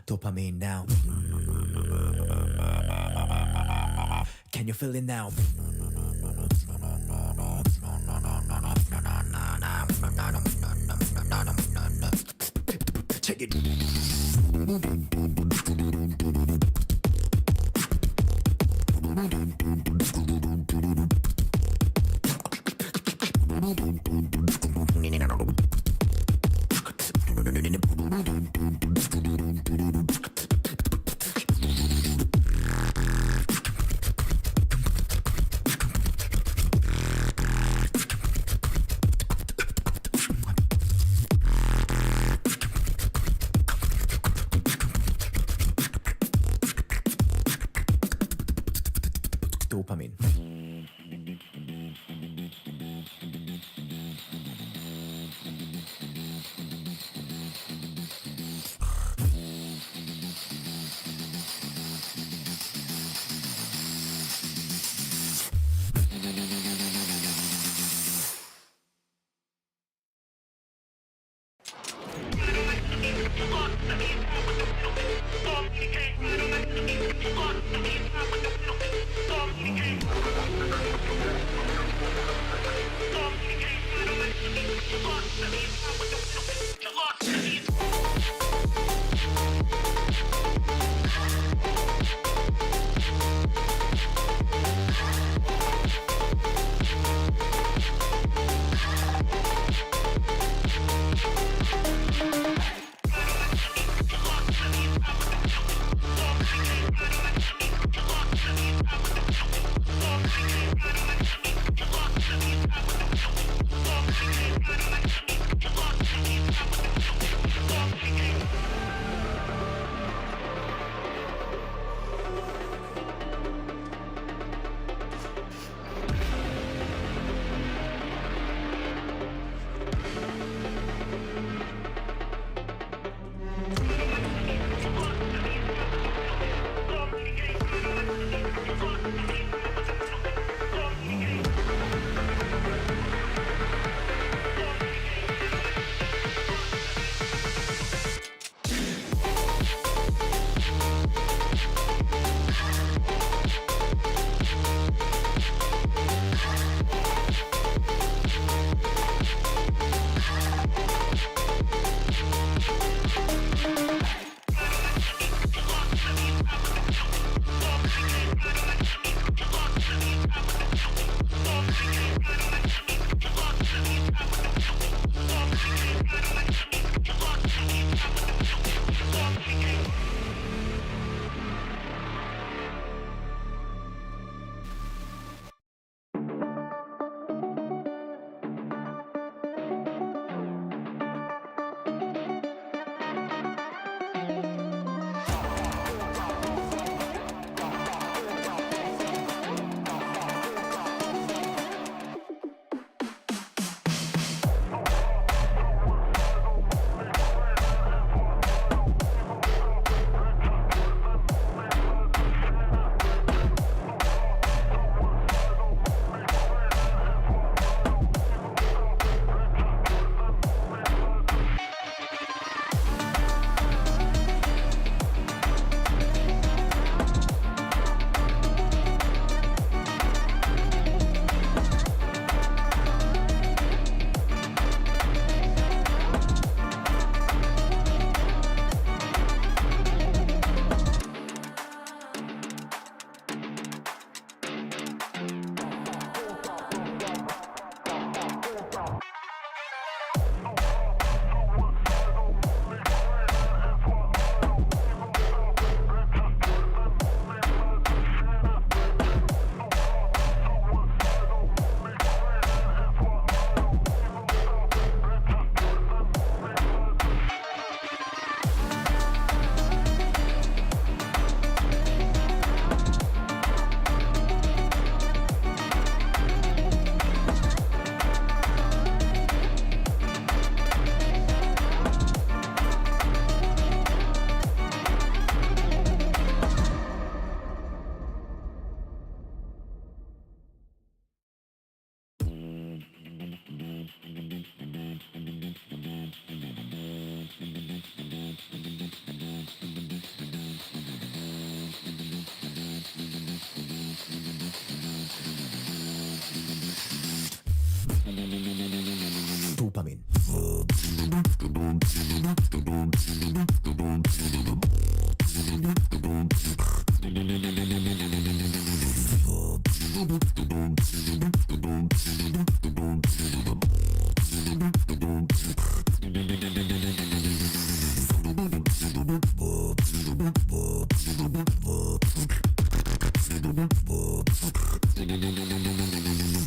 Dopamine now. Can you feel it now? Check it. Dopamine. Stop,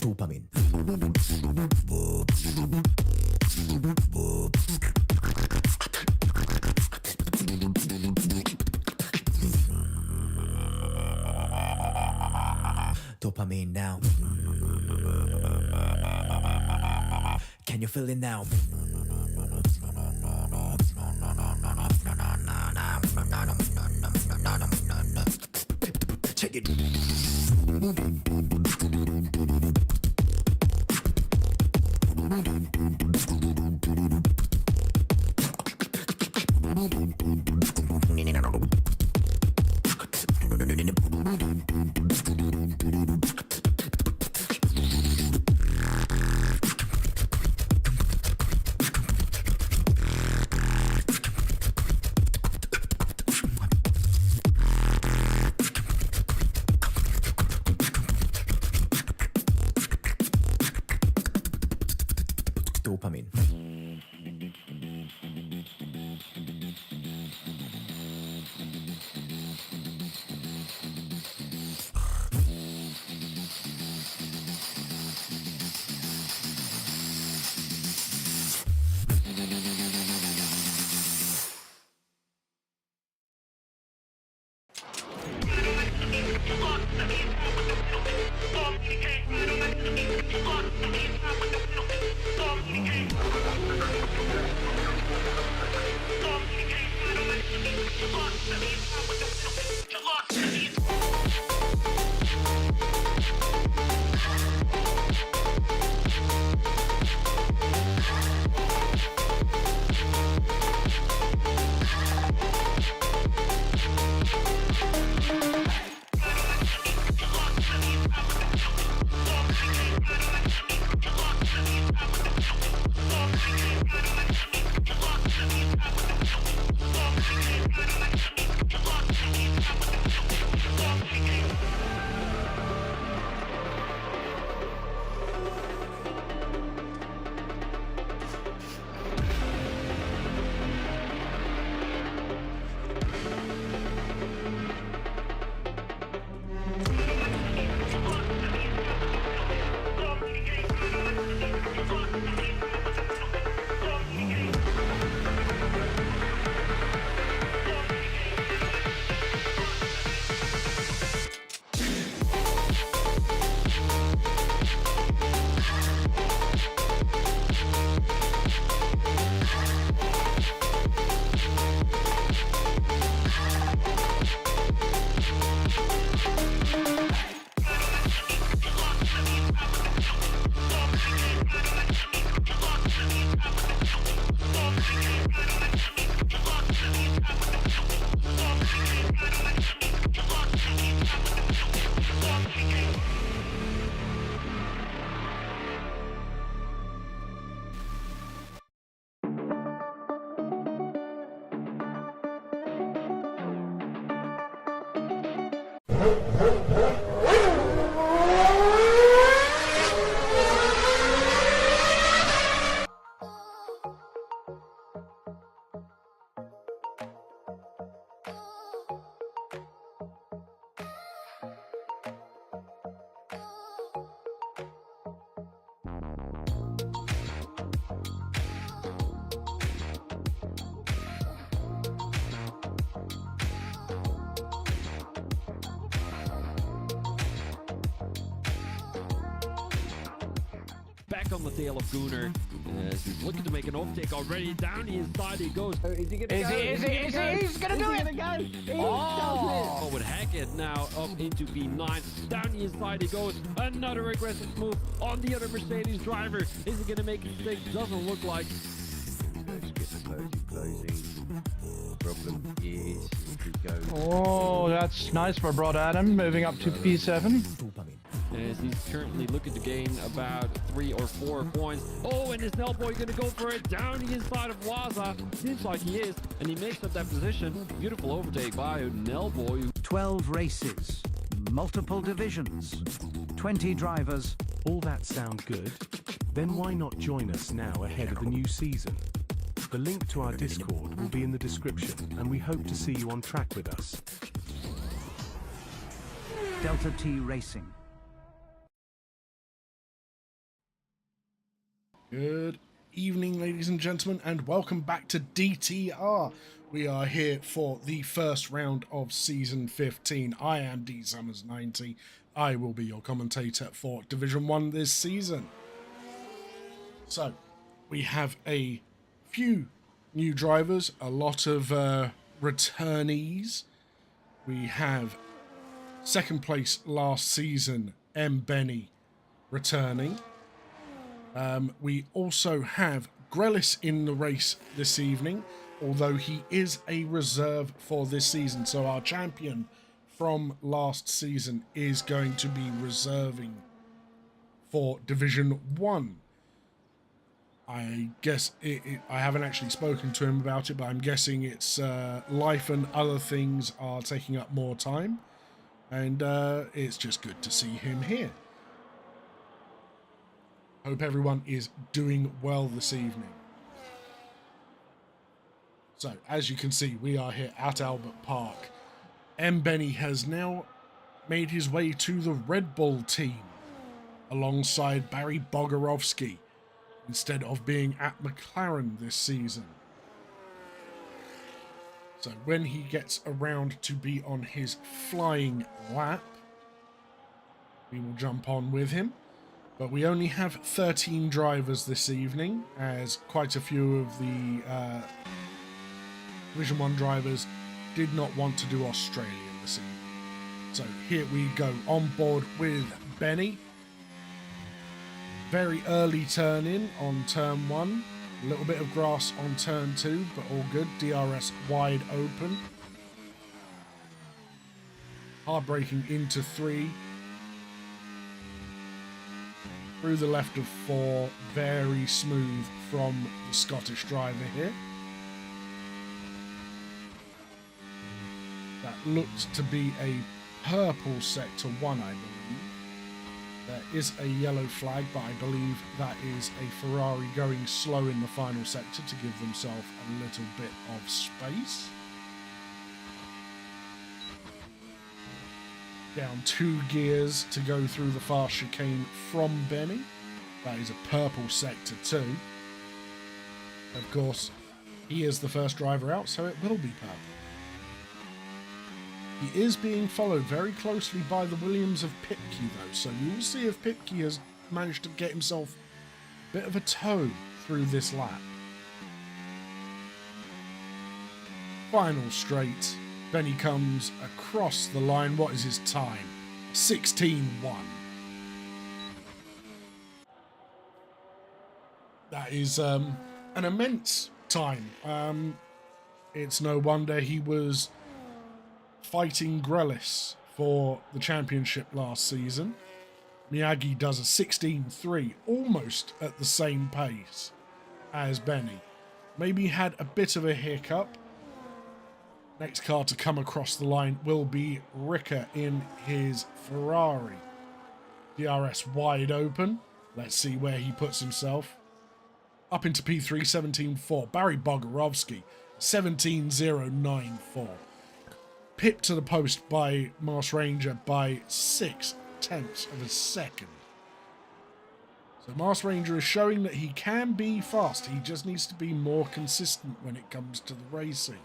Dopamine. Dopamine now. Can you feel it now? Check it. Dopamine. Back on the tail of Gunnar. He's looking to make an off-take already. Down the inside he goes. Is he gonna go? He's gonna do it! Oh, with Hackett now up into P9. Down the inside he goes. Another aggressive move on the other Mercedes driver. Is he gonna make a mistake? Doesn't look like. Closing. Problem is, if he goes. Oh, that's nice for Broad Adam, moving up to P7. Dopamine. as he's currently looking to gain about 3 or 4 points. Oh, and is Nellboy going to go for it down the inside of Waza? Seems like he is, and he makes up that position. Beautiful overtake by Nellboy. 12 races, multiple divisions, 20 drivers. All that sound good? Then why not join us now ahead of the new season? The link to our Discord will be in the description, and we hope to see you on track with us. Delta T Racing. Good evening, ladies and gentlemen, and welcome back to DTR. We are here for the first round of Season 15. I am DSummers90. I will be your commentator for Division 1 this season. So, we have a few new drivers, a lot of returnees. We have second place last season, M. Benny, returning. We also have Grelis in the race this evening, although he is a reserve for this season. So our champion from last season is going to be reserving for Division 1. I guess I haven't actually spoken to him about it, but I'm guessing it's life and other things are taking up more time. And it's just good to see him here. Hope everyone is doing well this evening. So, as you can see, we are here at Albert Park. M. Benny has now made his way to the Red Bull team alongside Barry Bogarovsky, instead of being at McLaren this season. So when he gets around to be on his flying lap, we will jump on with him. But we only have 13 drivers this evening, as quite a few of the Division 1 drivers did not want to do Australia this evening. So here we go, on board with Benny. Very early turn in on turn 1. A little bit of grass on turn 2, but all good. DRS wide open. Hard braking into 3. Through the left of 4. Very smooth from the Scottish driver here. That looked to be a purple sector 1, I believe. There is a yellow flag, but I believe that is a Ferrari going slow in the final sector to give themselves a little bit of space. Down 2 gears to go through the fast chicane from Benny. That is a purple sector 2. Of course, he is the first driver out, so it will be purple. He is being followed very closely by the Williams of Pipke, though, so you will see if Pipke has managed to get himself a bit of a toe through this lap. Final straight. Benny comes across the line. What is his time? 16.1. That is an immense time. It's no wonder he was fighting Grelis for the championship last season. Miyagi does a 16.3, almost at the same pace as Benny. Maybe had a bit of a hiccup. Next car to come across the line will be Ricker in his Ferrari. DRS wide open. Let's see where he puts himself. Up into P3, 17.4. Barry Bogarovsky, 17.094. Pipped to the post by Mars Ranger by 0.6 of a second. So Mars Ranger is showing that he can be fast. He just needs to be more consistent when it comes to the racing.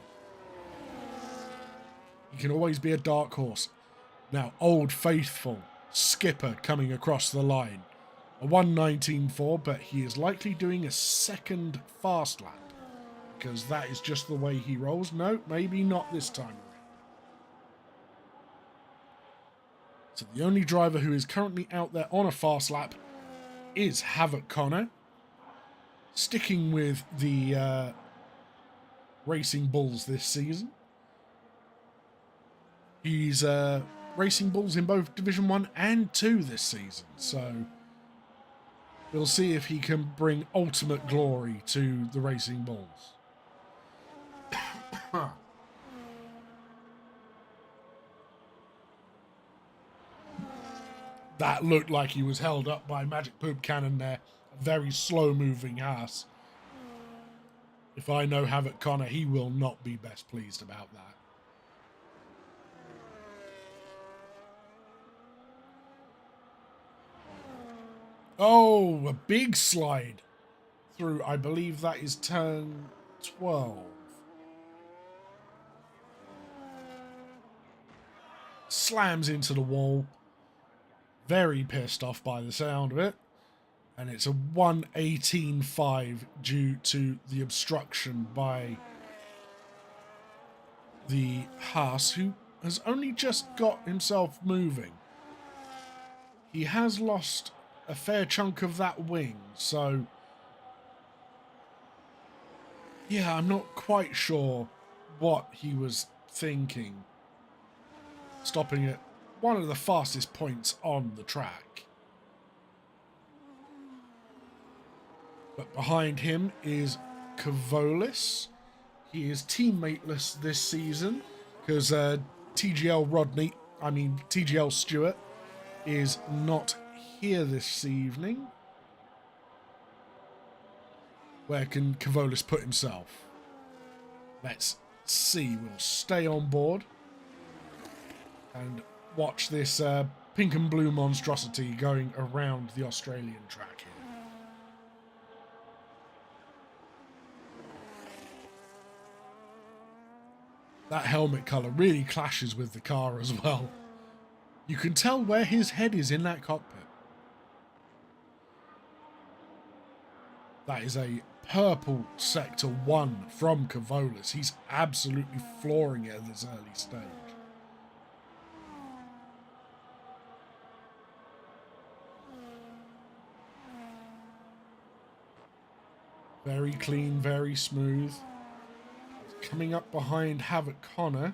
He can always be a dark horse. Now, Old Faithful, Skipper coming across the line. A 1:19.4, but he is likely doing a second fast lap, because that is just the way he rolls. No, maybe not this time around. So the only driver who is currently out there on a fast lap is Havoc Connor. Sticking with the Racing Bulls this season. He's Racing Bulls in both Division 1 and 2 this season. So we'll see if he can bring ultimate glory to the Racing Bulls. That looked like he was held up by Magic Poop Cannon there. A very slow-moving ass. If I know Havoc Connor, he will not be best pleased about that. Oh, a big slide through. I believe that is turn 12. Slams into the wall. Very pissed off by the sound of it. And it's a 1:18.5 due to the obstruction by the Haas, who has only just got himself moving. He has lost a fair chunk of that wing, so yeah, I'm not quite sure what he was thinking. Stopping at one of the fastest points on the track. But behind him is Kavolis. He is teammateless this season because TGL Stewart is not here this evening. Where can Kavolis put himself? Let's see. We'll stay on board and watch this pink and blue monstrosity going around the Australian track here. That helmet colour really clashes with the car as well. You can tell where his head is in that cockpit. That is a purple Sector 1 from Kavolis. He's absolutely flooring it at this early stage. Very clean, very smooth. Coming up behind Havoc Connor.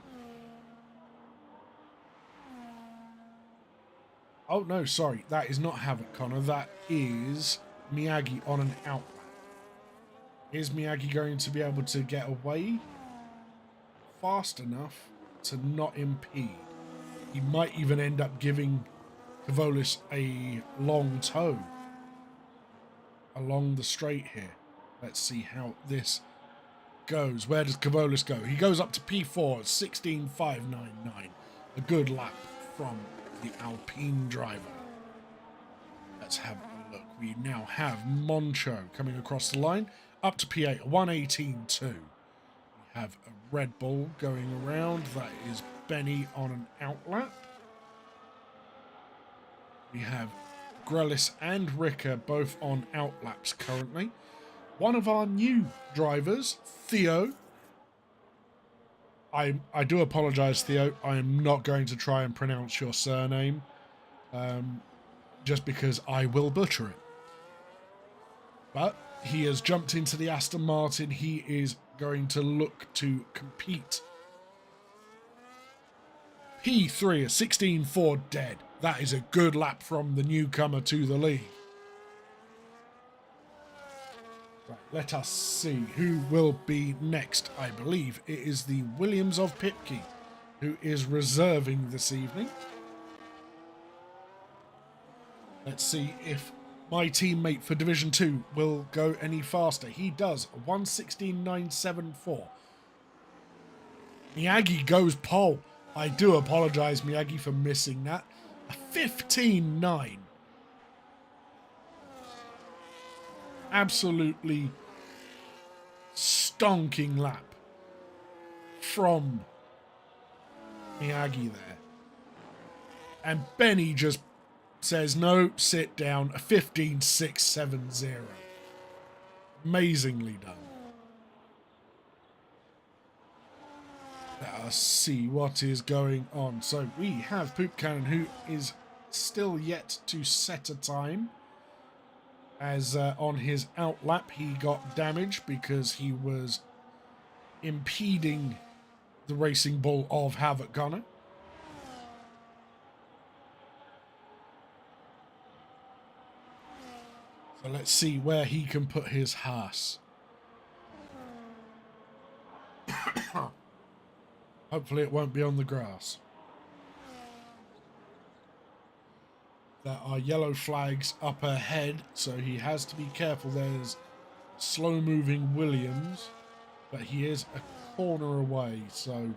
Oh, no, sorry. That is not Havoc Connor. That is Miyagi on an outlap. Is Miyagi going to be able to get away fast enough to not impede? He might even end up giving Kavolis a long tow along the straight here. Let's see how this goes. Where does Kavolis go? He goes up to P4 at 16.599. A good lap from the Alpine driver. Let's have a look. We now have Moncho coming across the line up to P8, 1:18.2. We have a Red Bull going around. That is Benny on an outlap. We have Grelis and Ricker both on outlaps currently. One of our new drivers, Theo. I do apologise, Theo. I am not going to try and pronounce your surname. Just because I will butcher it. But he has jumped into the Aston Martin. He is going to look to compete. P3 at 16.4 dead. That is a good lap from the newcomer to the league. Right, let us see who will be next. I believe it is the Williams of Pipke who is reserving this evening. Let's see if my teammate for Division 2 will go any faster. He does. 1:16.974. Miyagi goes pole. I do apologise, Miyagi, for missing that. A 15.9. Absolutely stonking lap from Miyagi there. And Benny just says, no, sit down. A 15.670. Amazingly done. Let us see what is going on. So we have Poop Cannon, who is still yet to set a time. As on his outlap, he got damaged because he was impeding the Racing Bull of Havoc Connor. So let's see where he can put his Haas. Hopefully it won't be on the grass. There are yellow flags up ahead, so he has to be careful. There's slow-moving Williams, but he is a corner away, so he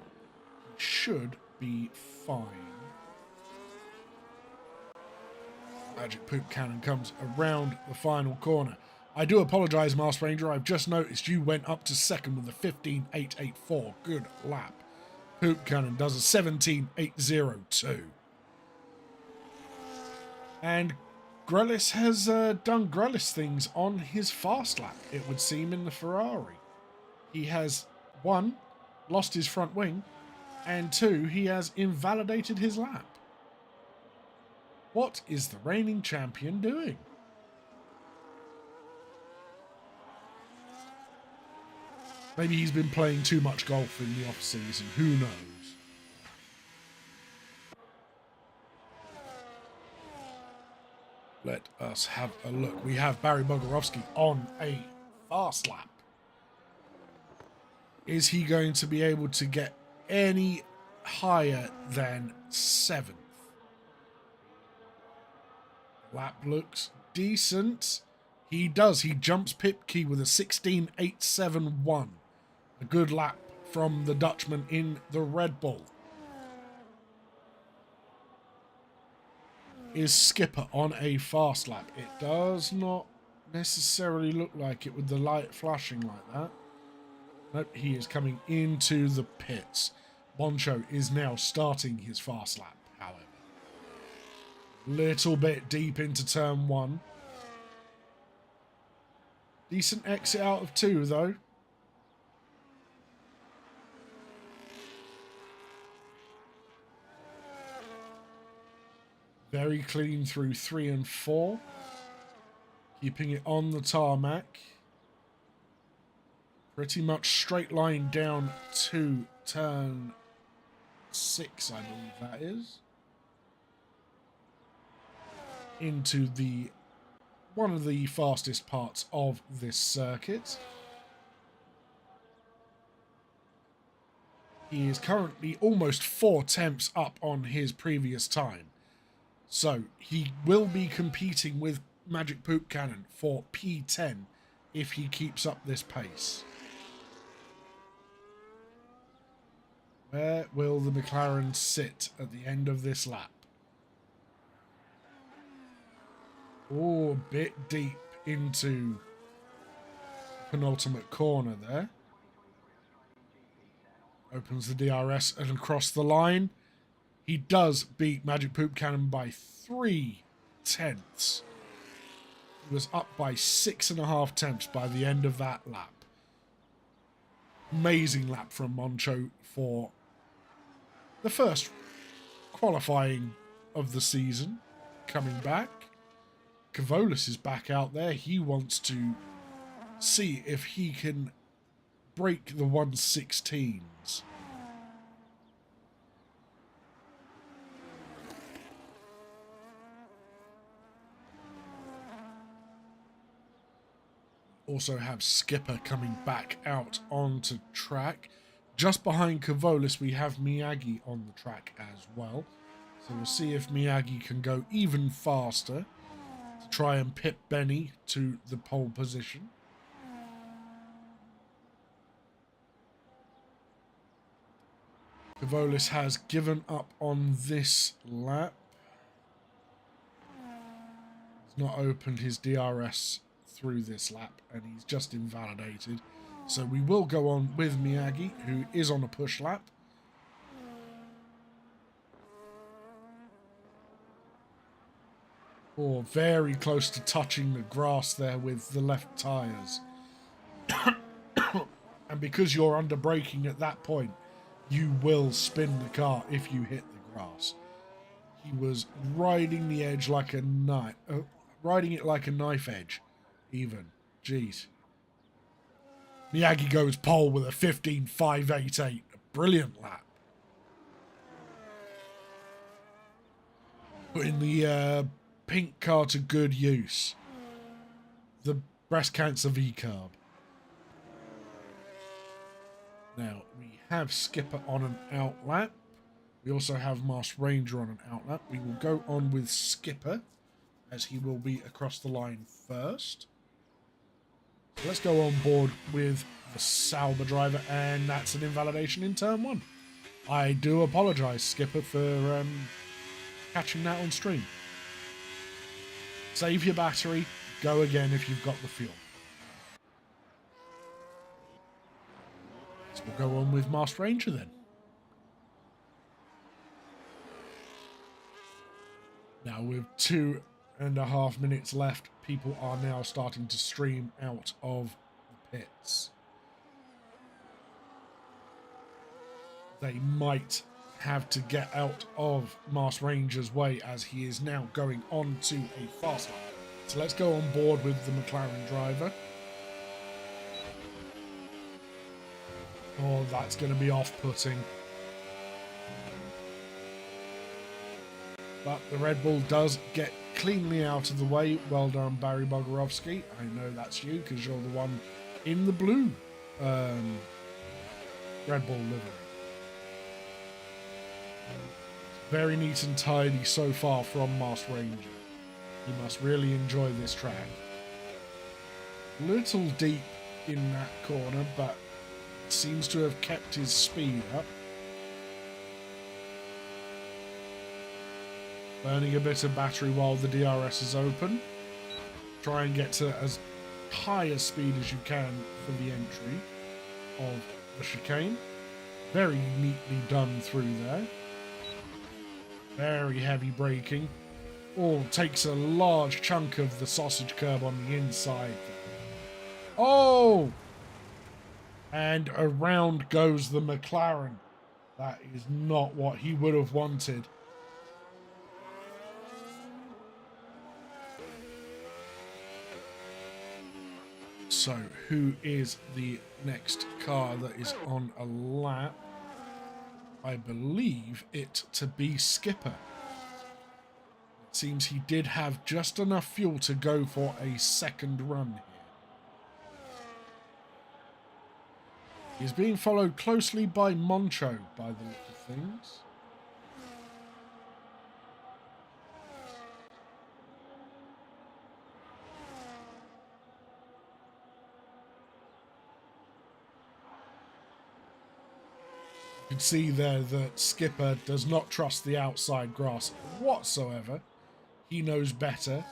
should be fine. Magic Poop Cannon comes around the final corner. I do apologise, Master Ranger. I've just noticed you went up to second with a 15.884. Good lap. Poop Cannon does a 17.802. And Grellis has done Grellis things on his fast lap, it would seem, in the Ferrari. He has, 1, lost his front wing, and 2, he has invalidated his lap. What is the reigning champion doing? Maybe he's been playing too much golf in the off-season. Who knows? Let us have a look. We have Barry Bogarowski on a fast lap. Is he going to be able to get any higher than 7th? Lap looks decent. He does. He jumps Pipke with a 16.871. A good lap from the Dutchman in the Red Bull. Is Skipper on a fast lap? It does not necessarily look like it with the light flashing like that. Nope, he is coming into the pits. Moncho is now starting his fast lap, however. Little bit deep into turn 1. Decent exit out of 2, though. Very clean through 3 and 4. Keeping it on the tarmac. Pretty much straight line down to turn 6, I believe that is. Into the one of the fastest parts of this circuit. He is currently almost 4 tenths up on his previous time. So he will be competing with Magic Poop Cannon for P10 if he keeps up this pace. Where will the McLaren sit at the end of this lap? Oh, a bit deep into penultimate corner there. Opens the DRS and across the line. He does beat Magic Poop Cannon by 3 tenths. He was up by 6.5 tenths by the end of that lap. Amazing lap from Moncho for the first qualifying of the season. Coming back. Kavolis is back out there. He wants to see if he can break the 116s. Also have Skipper coming back out onto track. Just behind Kavolis, we have Miyagi on the track as well. So we'll see if Miyagi can go even faster to try and pit Benny to the pole position. Kavolis has given up on this lap. He's not opened his DRS through this lap, and he's just invalidated. So we will go on with Miyagi, who is on a push lap. Oh, very close to touching the grass there with the left tyres. And because you're under braking at that point, you will spin the car if you hit the grass. He was riding the edge like a knife, riding it like a knife edge. Even. Jeez. Miyagi goes pole with a 15.588. A brilliant lap. Putting the pink car to good use. the breast cancer V-carb. Now, we have Skipper on an outlap. We also have Masked Ranger on an outlap. We will go on with Skipper, as he will be across the line first. So let's go on board with the Sauber driver, and that's an invalidation in turn 1. I do apologise, Skipper, for catching that on stream. Save your battery, go again if you've got the fuel. So we'll go on with Masked Ranger then. Now with 2.5 minutes left, people are now starting to stream out of the pits. They might have to get out of Masked Ranger's way as he is now going on to a fast lap. So let's go on board with the McLaren driver. Oh, that's going to be off-putting. But the Red Bull does get cleanly out of the way. Well done, Barry Bogorovsky. I know that's you because you're the one in the blue Red Bull livery. Very neat and tidy so far from Masked Ranger. He must really enjoy this track. Little deep in that corner, but seems to have kept his speed up. Burning a bit of battery while the DRS is open. Try and get to as high a speed as you can for the entry of the chicane. Very neatly done through there. Very heavy braking. Oh, takes a large chunk of the sausage curb on the inside. Oh! And around goes the McLaren. That is not what he would have wanted. So, who is the next car that is on a lap? I believe it to be Skipper. It seems he did have just enough fuel to go for a second run here. He's being followed closely by Moncho, by the look of things. You can see there that Skipper does not trust the outside grass whatsoever. He knows better.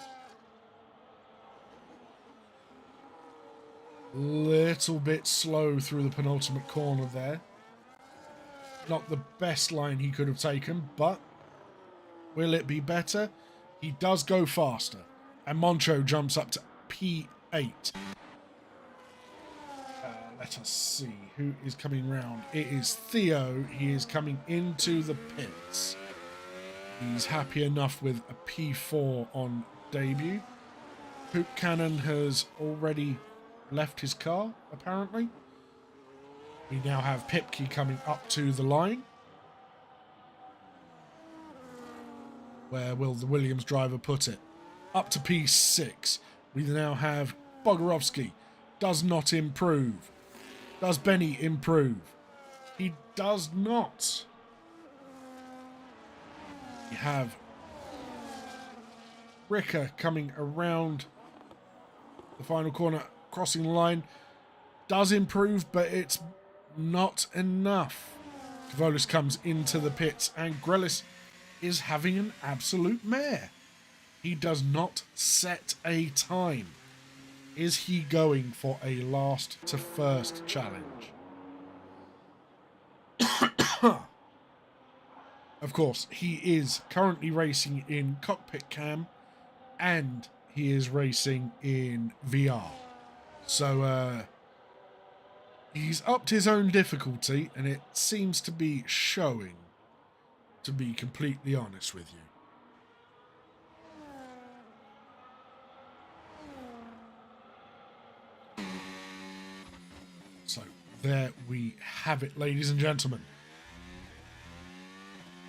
Little bit slow through the penultimate corner there. Not the best line he could have taken, but will it be better? He does go faster. And Moncho jumps up to P8. Let us see who is coming round. It is Theo. He is coming into the pits. He's happy enough with a P4 on debut. Hoop Cannon has already left his car, apparently. We now have Pipke coming up to the line. Where will the Williams driver put it? Up to P6. We now have Bogorovsky. Does not improve. Does Benny improve? He does not. We have Ricker coming around the final corner, crossing the line. Does improve, but it's not enough. Kavolis comes into the pits, and Grelis is having an absolute mare. He does not set a time. Is he going for a last to first challenge? Of course, he is currently racing in cockpit cam and he is racing in VR. So he's upped his own difficulty and it seems to be showing, to be completely honest with you. So there we have it, ladies and gentlemen.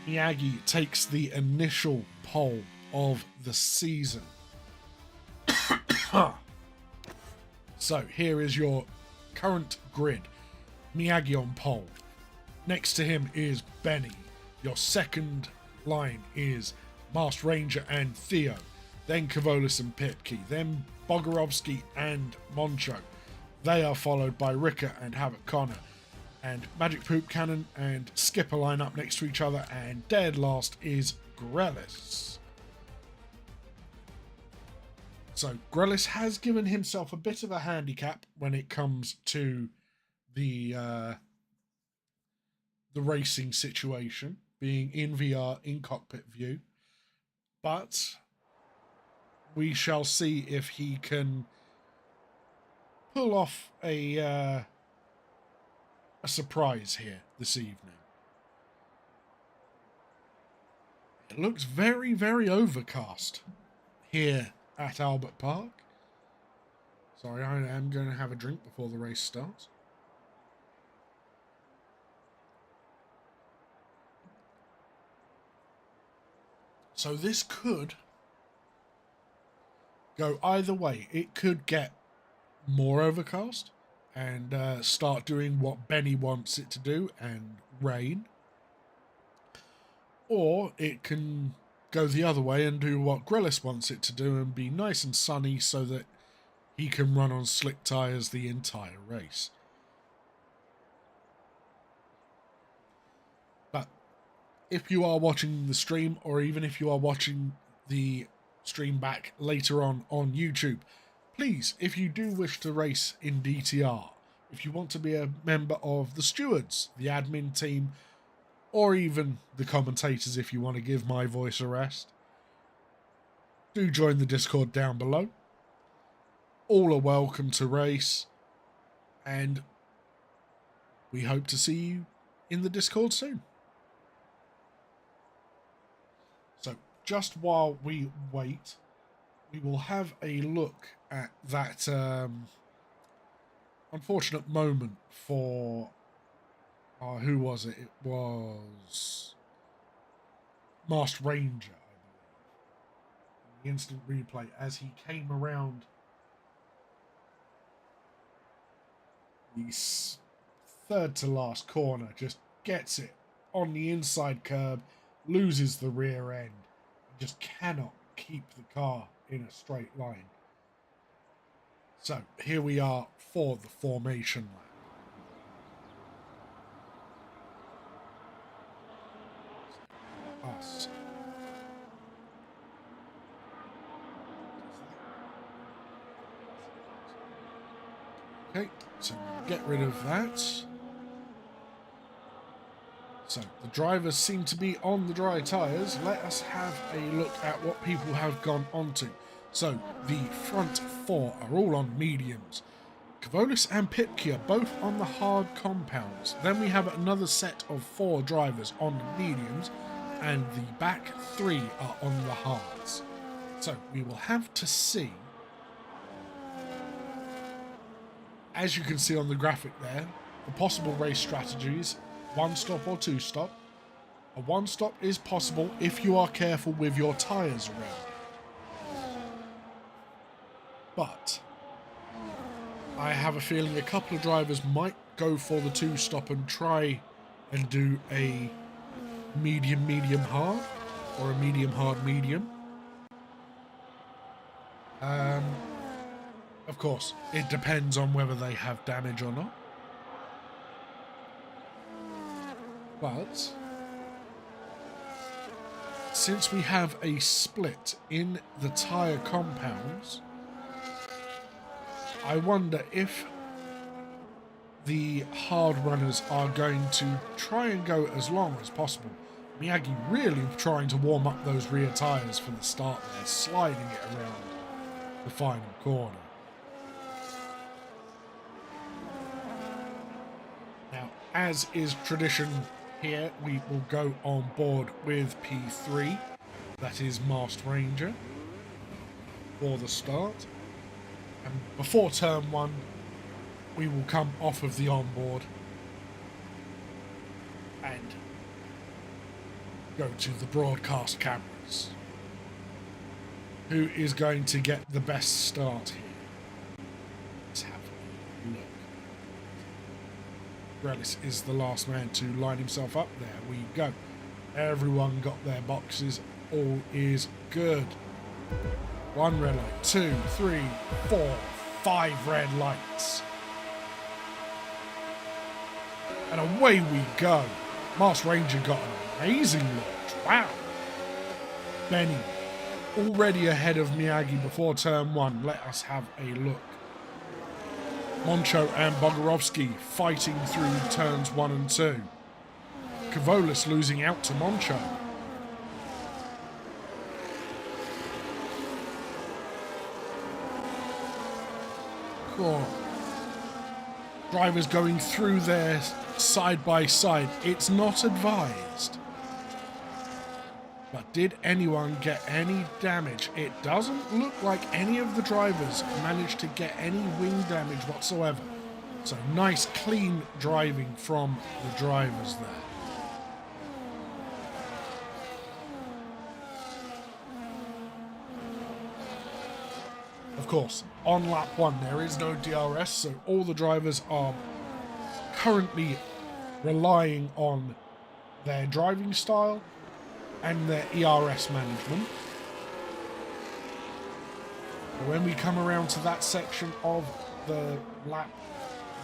Miyagi takes the initial pole of the season. So here is your current grid. Miyagi on pole. Next to him is Benny. Your second line is Masked Ranger and Theo. Then Kavolis and Pipke. Then Bogorovsky and Moncho. They are followed by Rika and Havoc Connor. And Magic Poop Cannon and Skipper line up next to each other. And dead last is Grelis. So Grelis has given himself a bit of a handicap when it comes to the racing situation, being in VR, in cockpit view. But we shall see if he can pull off a surprise here this evening. It looks very, very overcast here at Albert Park. Sorry, I am going to have a drink before the race starts. So this could go either way. It could get more overcast and start doing what Benny wants it to do and rain. Or it can go the other way and do what Grelis wants it to do and be nice and sunny so that he can run on slick tyres the entire race. But if you are watching the stream, or even if you are watching the stream back later on YouTube, please, if you do wish to race in DTR, if you want to be a member of the stewards, the admin team, or even the commentators if you want to give my voice a rest, do join the Discord down below. All are welcome to race, and we hope to see you in the Discord soon. So just while we wait, we will have a look at that unfortunate moment for who was it? It was Masked Ranger, I believe. The instant replay as he came around the third to last corner, just gets it on the inside curb, loses the rear end, and just cannot keep the car in a straight line. So here we are for the formation lap. Us. Okay, so get rid of that. So the drivers seem to be on the dry tyres. Let us have a look at what people have gone onto. So the front four are all on mediums. Kavolis and Pipke are both on the hard compounds. Then we have another set of 4 drivers on the mediums, and the back 3 are on the hards. So we will have to see. As you can see on the graphic there, the possible race strategies: 1-stop or 2-stop. A 1-stop is possible if you are careful with your tyres around. But I have a feeling a couple of drivers might go for the 2-stop and try and do a medium hard, or a medium hard medium. Of course, it depends on whether they have damage or not. But since we have a split in the tyre compounds, I wonder if the hard runners are going to try and go as long as possible. Miyagi really trying to warm up those rear tyres for the start there, sliding it around the final corner. Now, as is tradition here, we will go on board with P3, that is Masked Ranger, for the start. And before turn 1, we will come off of the onboard and go to the broadcast cameras. Who is going to get the best start here? Let's have Grelis is the last man to line himself up. There we go. Everyone got their boxes. All is good. 1 red light, 2, 3, 4, 5 red lights. And away we go. Mars Ranger got an amazing launch. Wow. Benny already ahead of Miyagi before turn 1. Let us have a look. Moncho and Bogorovsky fighting through turns 1 and 2. Kavolis losing out to Moncho. Cool. Drivers going through there side by side. It's not advised. But did anyone get any damage? It doesn't look like any of the drivers managed to get any wing damage whatsoever. So nice clean driving from the drivers there. Of course, on lap 1 there is no DRS, so all the drivers are currently relying on their driving style and their ERS management. But when we come around to that section of the lap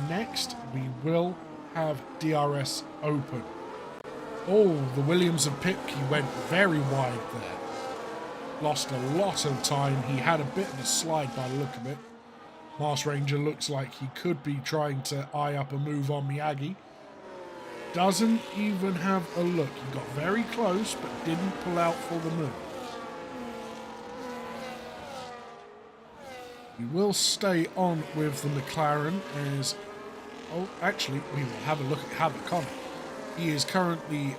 next, we will have DRS open. Oh, the Williams of Pipke went very wide there. Lost a lot of time. He had a bit of a slide by the look of it. Mars Ranger looks like he could be trying to eye up a move on Miyagi. Doesn't even have a look. He got very close, but didn't pull out for the move. We will stay on with the McLaren as... Oh, actually, we will have a look at Havoc Connor. He is currently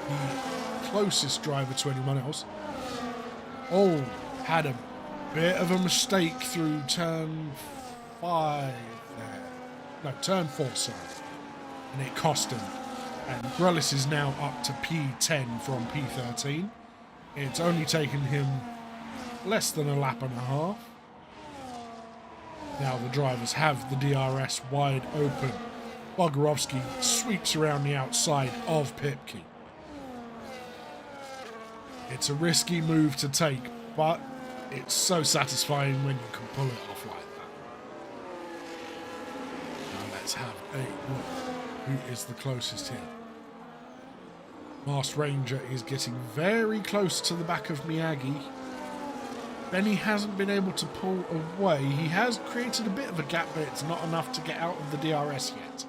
the closest driver to anyone else. Oh, had a bit of a mistake through turn 5 there. No, turn 4, sorry. And it cost him. And Grelis is now up to P10 from P13. It's only taken him less than a lap and a half. Now the drivers have the DRS wide open. Bogorovsky sweeps around the outside of Pipke. It's a risky move to take, but it's so satisfying when you can pull it off like that. Now let's have a look. Who is the closest here? Mars Ranger is getting very close to the back of Miyagi. Benny hasn't been able to pull away. He has created a bit of a gap, but it's not enough to get out of the DRS yet.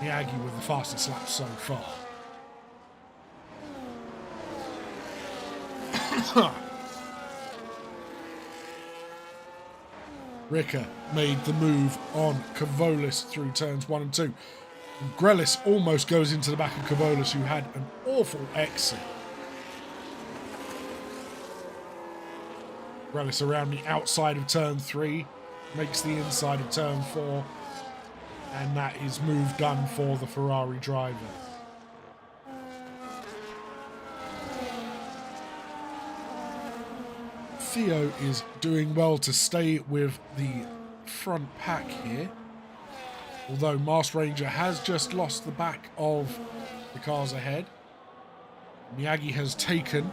Miyagi with the fastest lap so far. Ricker made the move on Kavolis through turns 1 and 2. And Grelis almost goes into the back of Kavolis, who had an awful exit. Grelis around the outside of turn 3, makes the inside of turn 4, and that is move done for the Ferrari driver. Theo is doing well to stay with the front pack here. Although Mars Ranger has just lost the back of the cars ahead. Miyagi has taken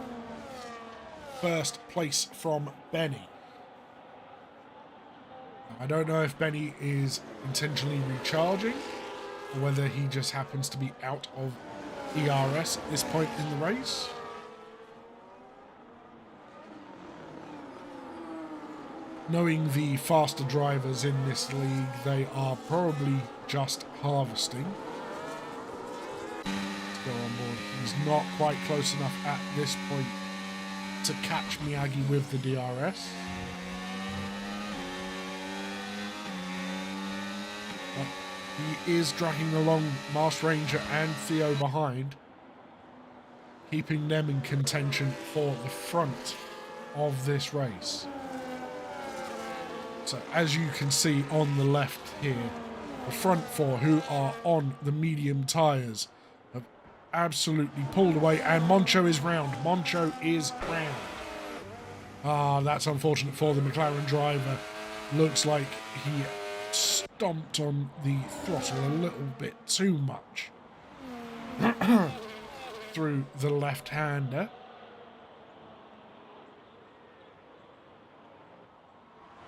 first place from Benny. Now, I don't know if Benny is intentionally recharging or whether he just happens to be out of ERS at this point in the race. Knowing the faster drivers in this league, they are probably just harvesting. Let's go on board. He's not quite close enough at this point to catch Miyagi with the DRS. But he is dragging along Mars Ranger and Theo behind, keeping them in contention for the front of this race. So as you can see on the left here, the front 4 who are on the medium tyres have absolutely pulled away, and Moncho is round. Moncho is round. Ah, that's unfortunate for the McLaren driver. Looks like he stomped on the throttle a little bit too much through the left-hander.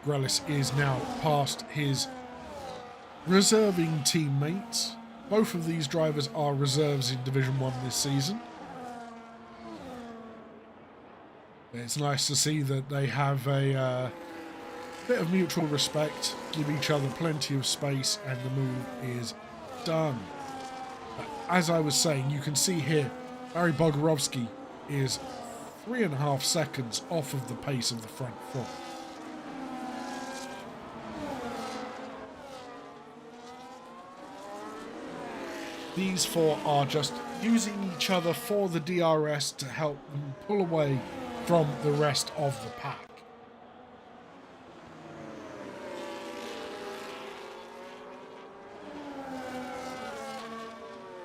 Grelis is now past his reserving teammates. Both of these drivers are reserves in Division 1 this season. It's nice to see that they have a bit of mutual respect, give each other plenty of space, and the move is done. As I was saying, you can see here, Barry Bogorovsky is 3.5 seconds off of the pace of the front four. These four are just using each other for the DRS to help them pull away from the rest of the pack.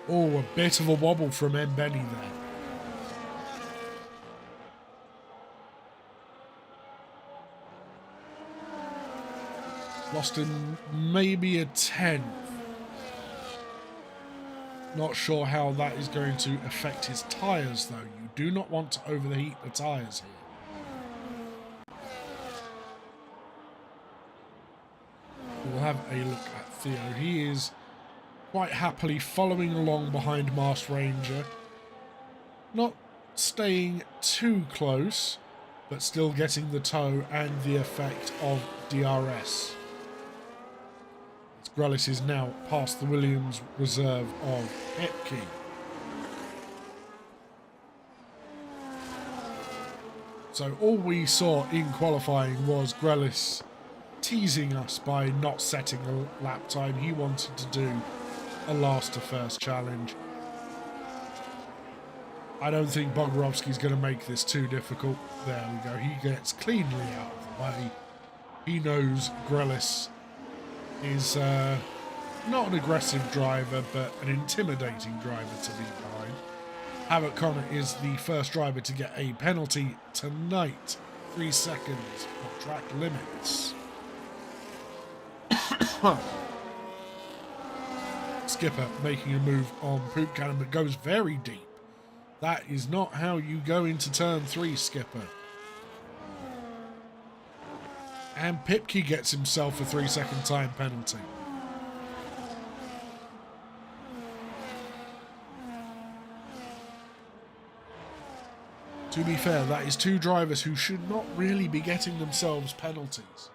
Oh, a bit of a wobble from Benny there. Lost in maybe a tenth. Not sure how that is going to affect his tyres, though. You do not want to overheat the tyres here. We'll have a look at Theo. He is quite happily following along behind Mars Ranger. Not staying too close, but still getting the tow and the effect of DRS. Grelis is now past the Williams reserve of Hepke. So all we saw in qualifying was Grelis teasing us by not setting a lap time. He wanted to do a last to first challenge. I don't think Bogorovsky's going to make this too difficult. There we go. He gets cleanly out of the way. He knows Grelis is not an aggressive driver, but an intimidating driver to be behind. Havoc Connor is the first driver to get a penalty tonight. 3 seconds of track limits. Skipper making a move on Poop Cannon, but goes very deep. That is not how you go into turn 3, Skipper. And Pipke gets himself a 3-second time penalty. To be fair, that is two drivers who should not really be getting themselves penalties.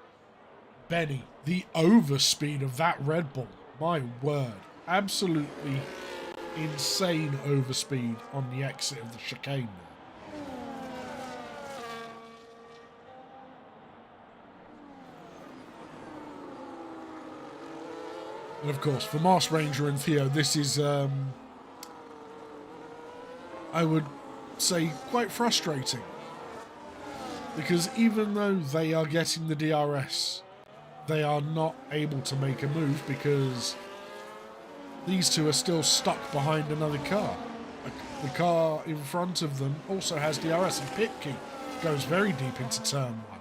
Benny, the overspeed of that Red Bull, my word. Absolutely insane overspeed on the exit of the chicane there. And of course, for Mars Ranger and Theo, this is, I would say, quite frustrating. Because even though they are getting the DRS, they are not able to make a move because these two are still stuck behind another car. The car in front of them also has DRS, and Pipke goes very deep into turn 1.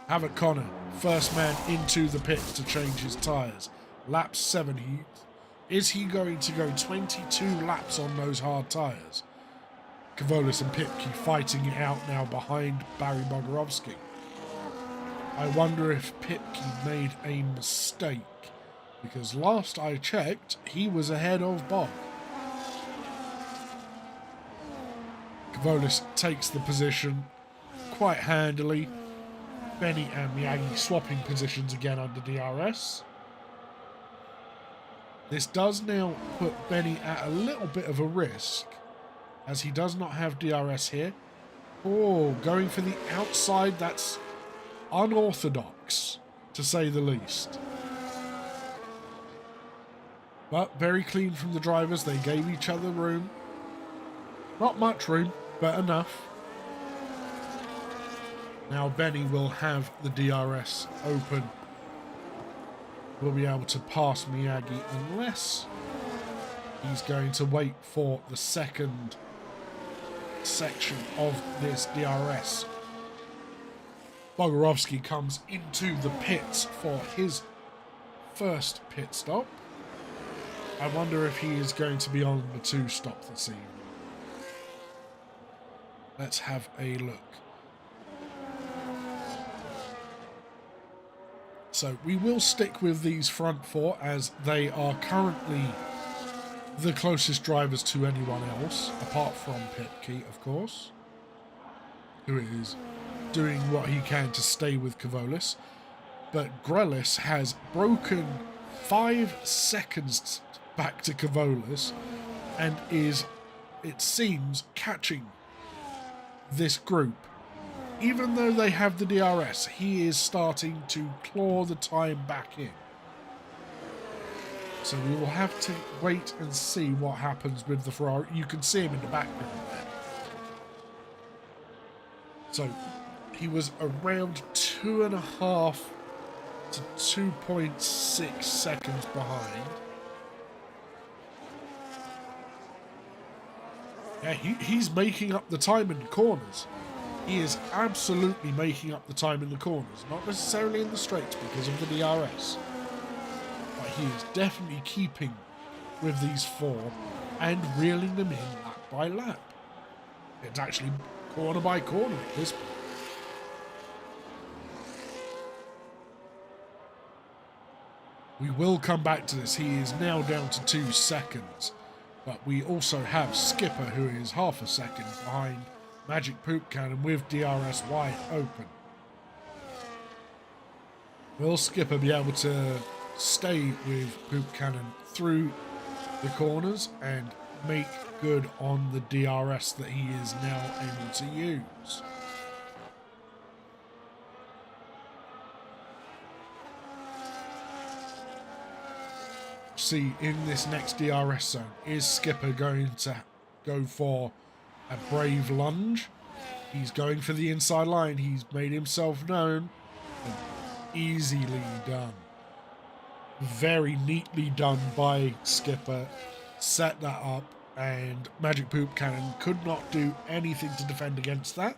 Havoc Connor, first man into the pits to change his tyres. Lap 7, is he going to go 22 laps on those hard tyres? Kavolis and Pipke fighting it out now behind Barry Bogorovsky. I wonder if Pipke made a mistake, because last I checked, he was ahead of Bog. Kavolis takes the position quite handily. Benny and Miyagi swapping positions again under DRS. This does now put Benny at a little bit of a risk, as he does not have DRS here. Oh, going for the outside, that's unorthodox, to say the least. But very clean from the drivers, they gave each other room. Not much room, but enough. Now Benny will have the DRS open. Will be able to pass Miyagi unless he's going to wait for the second section of this DRS. Bogorovsky comes into the pits for his first pit stop. I wonder if he is going to be on the 2 stop this evening. Let's have a look. So we will stick with these front 4 as they are currently the closest drivers to anyone else, apart from Pitke, of course, who is doing what he can to stay with Kavolis. But Grelis has broken 5 seconds back to Kavolis and is, it seems, catching this group. Even though they have the DRS, he is starting to claw the time back in. So we will have to wait and see what happens with the Ferrari. You can see him in the background there. So he was around 2.5 to 2.6 seconds behind. Yeah, he's making up the time in the corners. He is absolutely making up the time in the corners. Not necessarily in the straights because of the DRS. But he is definitely keeping with these 4 and reeling them in lap by lap. It's actually corner by corner at this point. We will come back to this. He is now down to 2 seconds. But we also have Skipper, who is half a second behind Magic Poop Cannon with DRS wide open. Will Skipper be able to stay with Poop Cannon through the corners and make good on the DRS that he is now able to use? See, in this next DRS zone, is Skipper going to go for a brave lunge? He's going for the inside line. He's made himself known. And easily done. Very neatly done by Skipper. Set that up, and Magic Poop Cannon could not do anything to defend against that.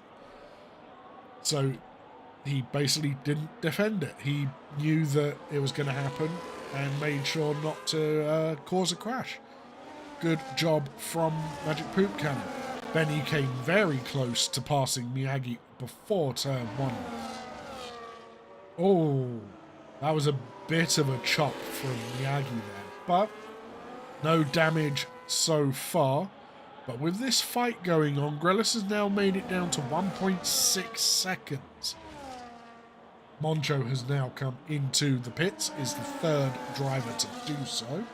So he basically didn't defend it. He knew that it was going to happen and made sure not to cause a crash. Good job from Magic Poop Cannon. Benny came very close to passing Miyagi before turn 1. Oh, that was a bit of a chop from Miyagi there, but no damage so far. But with this fight going on, Grelis has now made it down to 1.6 seconds. Moncho has now come into the pits, is the 3rd driver to do so.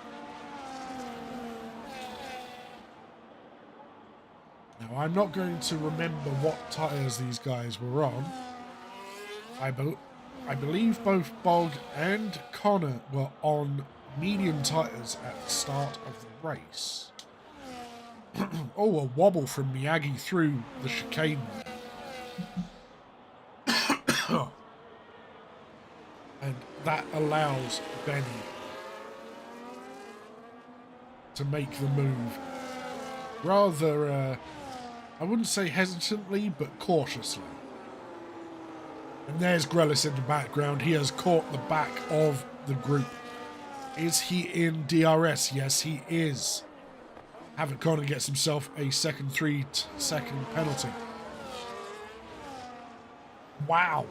Now, I'm not going to remember what tyres these guys were on. I believe both Bog and Connor were on medium tyres at the start of the race. Oh, a wobble from Miyagi through the chicane. And that allows Benny to make the move rather, I wouldn't say hesitantly, but cautiously. And there's Grelis in the background. He has caught the back of the group. Is he in DRS? Yes, he is. Havoc Connor gets himself a second 3-second penalty. Wow.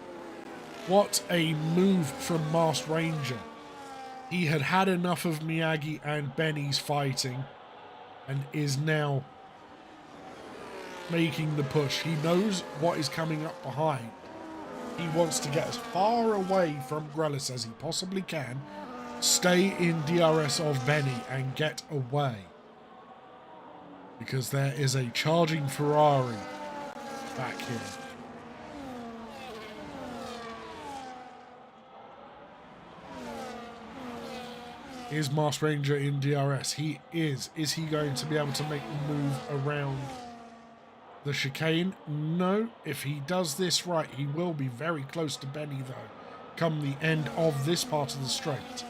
What a move from Masked Ranger. He had had enough of Miyagi and Benny's fighting and is now making the push. He knows what is coming up behind. He wants to get as far away from Grelis as he possibly can, stay in DRS of Benny and get away. Because there is a charging Ferrari back here. Is Masked Ranger in DRS? He is. Is he going to be able to make the move around the chicane? No. If he does this right, he will be very close to Benny, though, come the end of this part of the straight.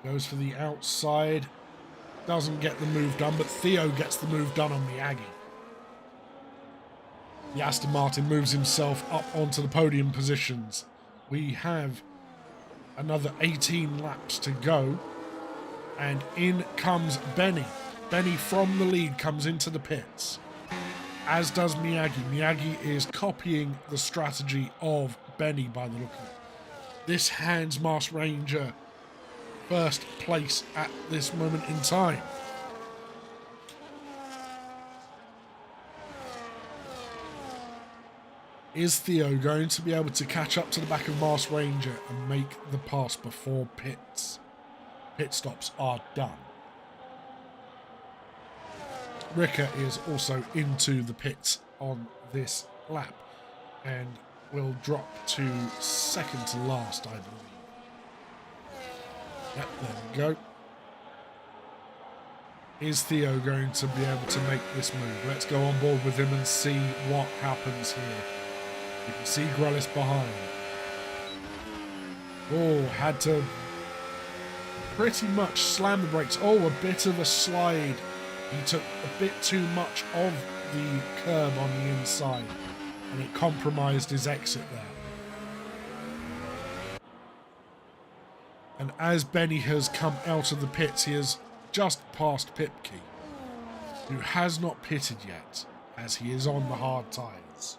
Goes for the outside. Doesn't get the move done, but Theo gets the move done on Miyagi. The Aston Martin moves himself up onto the podium positions we have another 18 laps to go. And in comes Benny. Benny from the lead comes into the pits, as does Miyagi. Miyagi is copying the strategy of Benny by the look of it. This hands Masked Ranger first place at this moment in time. Is Theo going to be able to catch up to the back of Masked Ranger and make the pass before pit stops are done? Ricker is also into the pits on this lap and will drop to second to last, I believe. Yep, there we go. Is Theo going to be able to make this move? Let's go on board with him and see what happens here. You can see Grellis behind. Oh, had to pretty much slam the brakes. Oh, a bit of a slide. He took a bit too much of the curb on the inside, and it compromised his exit there. And as Benny has come out of the pits, he has just passed Pipkey, who has not pitted yet, as he is on the hard tyres.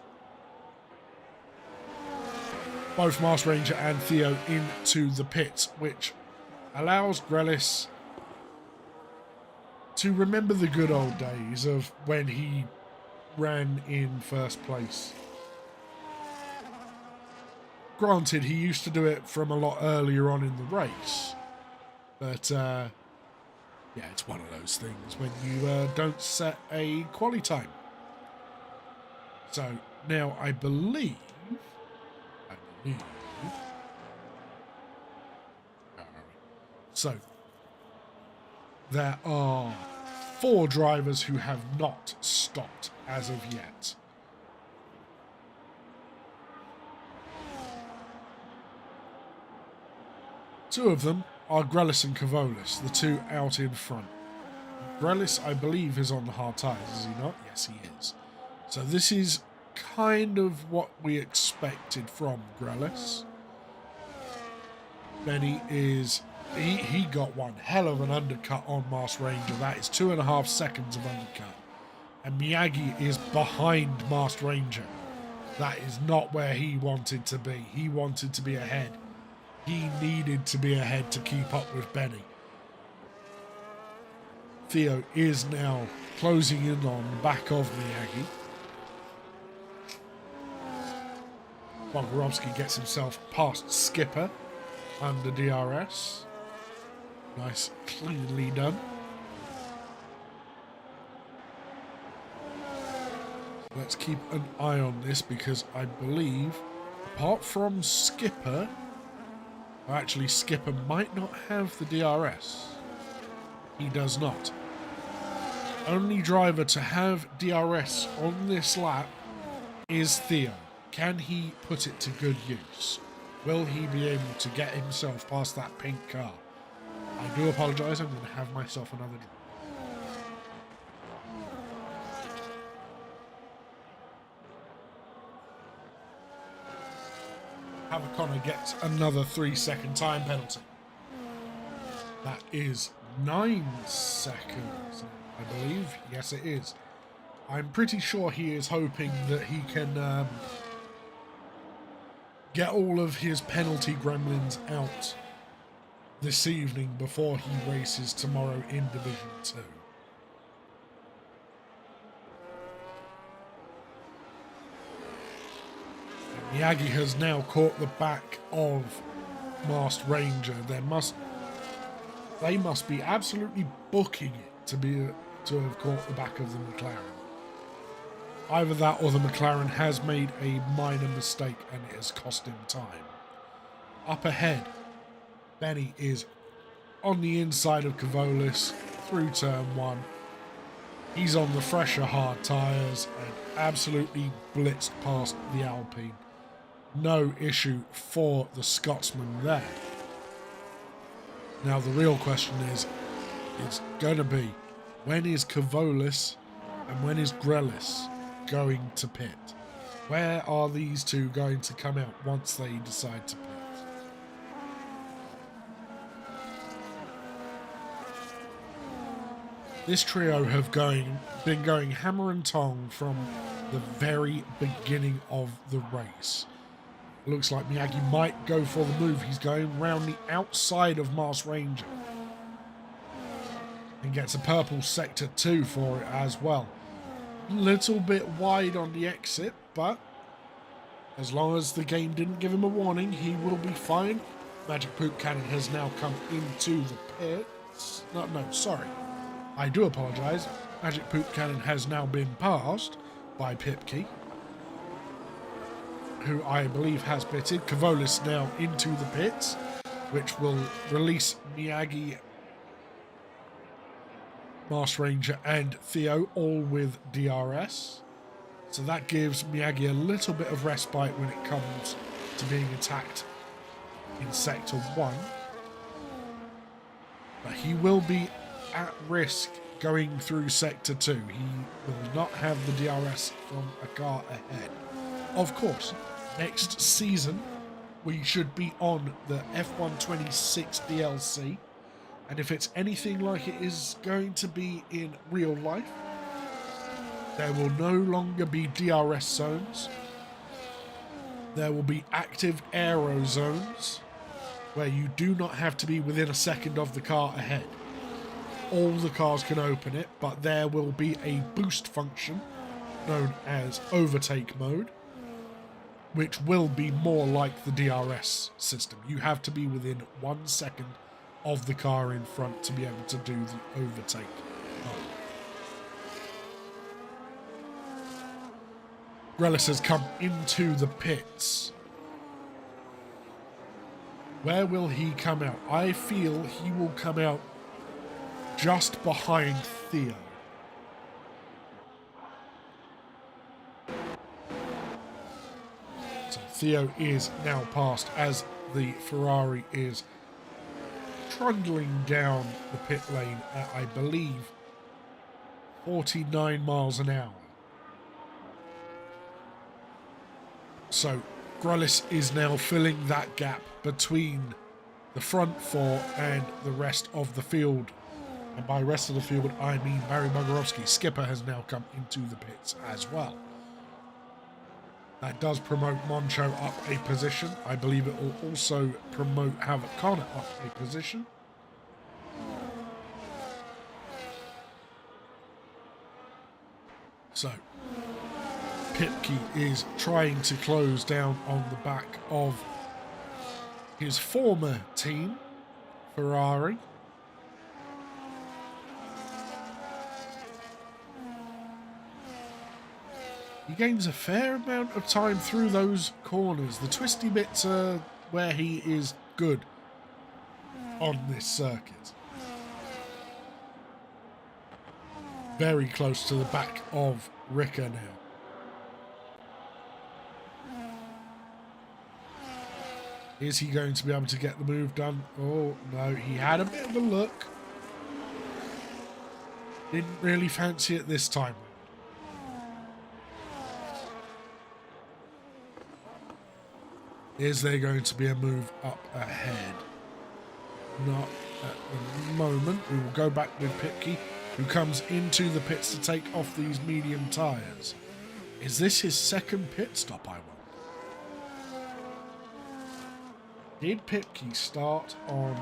Both Masked Ranger and Theo into the pits, which allows Grellis to remember the good old days of when he ran in first place. Granted, he used to do it from a lot earlier on in the race, but yeah, it's one of those things when you don't set a quali time. So now I believe so there are 4 drivers who have not stopped as of yet. Two of them are Grellis and Cavolis, the two out in front. Grellis, I believe, is on the hard tyres, is he not? Yes, he is. So this is kind of what we expected from Grellis. Benny is... He got one hell of an undercut on Masked Ranger. That is 2.5 seconds of undercut. And Miyagi is behind Masked Ranger. That is not where he wanted to be. He wanted to be ahead. He needed to be ahead to keep up with Benny. Theo is now closing in on the back of Miyagi. Bogorowski gets himself past Skipper under DRS. Nice, cleanly done. Let's keep an eye on this because I believe, apart from Skipper, actually Skipper might not have the DRS. He does not. Only driver to have DRS on this lap is Theo. Can he put it to good use? Will he be able to get himself past that pink car? I do apologise, I'm going to have myself another drink. Havaconnor gets another 3-second time penalty. That is 9 seconds, I believe. Yes, it is. I'm pretty sure he is hoping that he can get all of his penalty gremlins out this evening before he races tomorrow in Division 2. Miyagi has now caught the back of Masked Ranger. They must be absolutely booking it to have caught the back of the McLaren. Either that or the McLaren has made a minor mistake and it has cost him time. Up ahead, Benny is on the inside of Cavolis through turn 1. He's on the fresher hard tyres and absolutely blitzed past the Alpine. No issue for the Scotsman there. Now the real question is going to be, when is Cavolis and when is Grellis going to pit? Where are these two going to come out once they decide to pit? This trio have been going hammer and tong from the very beginning of the race. Looks like Miyagi might go for the move. He's going round the outside of Mars Ranger. And gets a purple sector 2 for it as well. Little bit wide on the exit, but as long as the game didn't give him a warning, he will be fine. Magic Poop Cannon has now come into the pits. No, sorry. I do apologise. Magic Poop Cannon has now been passed by Pipkey, who I believe has pitted. Kavolis now into the pits, which will release Miyagi, Mars Ranger and Theo, all with DRS. So that gives Miyagi a little bit of respite when it comes to being attacked in Sector 1. But he will be at risk going through Sector 2. He will not have the DRS from a car ahead. Of course, next season we should be on the F126 DLC. And if it's anything like it is going to be in real life, there will no longer be DRS zones. There will be active aero zones where you do not have to be within a second of the car ahead. All the cars can open it, but there will be a boost function known as overtake mode, which will be more like the DRS system. You have to be within 1 second of the car in front to be able to do the overtake mode. Grelis has come into the pits. Where will he come out? I feel he will come out just behind Theo. So Theo is now passed as the Ferrari is trundling down the pit lane at, I believe, 49 miles an hour. So Grelis is now filling that gap between the front four and the rest of the field. And by rest of the field, I mean Barry Bogarowski. Skipper has now come into the pits as well. That does promote Moncho up a position. I believe it will also promote Havoc Connor up a position. So, Pipkey is trying to close down on the back of his former team, Ferrari. He gains a fair amount of time through those corners. The twisty bits are where he is good on this circuit. Very close to the back of Ricker now. Is he going to be able to get the move done? Oh, no, he had a bit of a look. Didn't really fancy it this time. Is there going to be a move up ahead? Not at the moment. We will go back with Pipkey, who comes into the pits to take off these medium tyres. Is this his second pit stop, I wonder? Did Pipkey start on...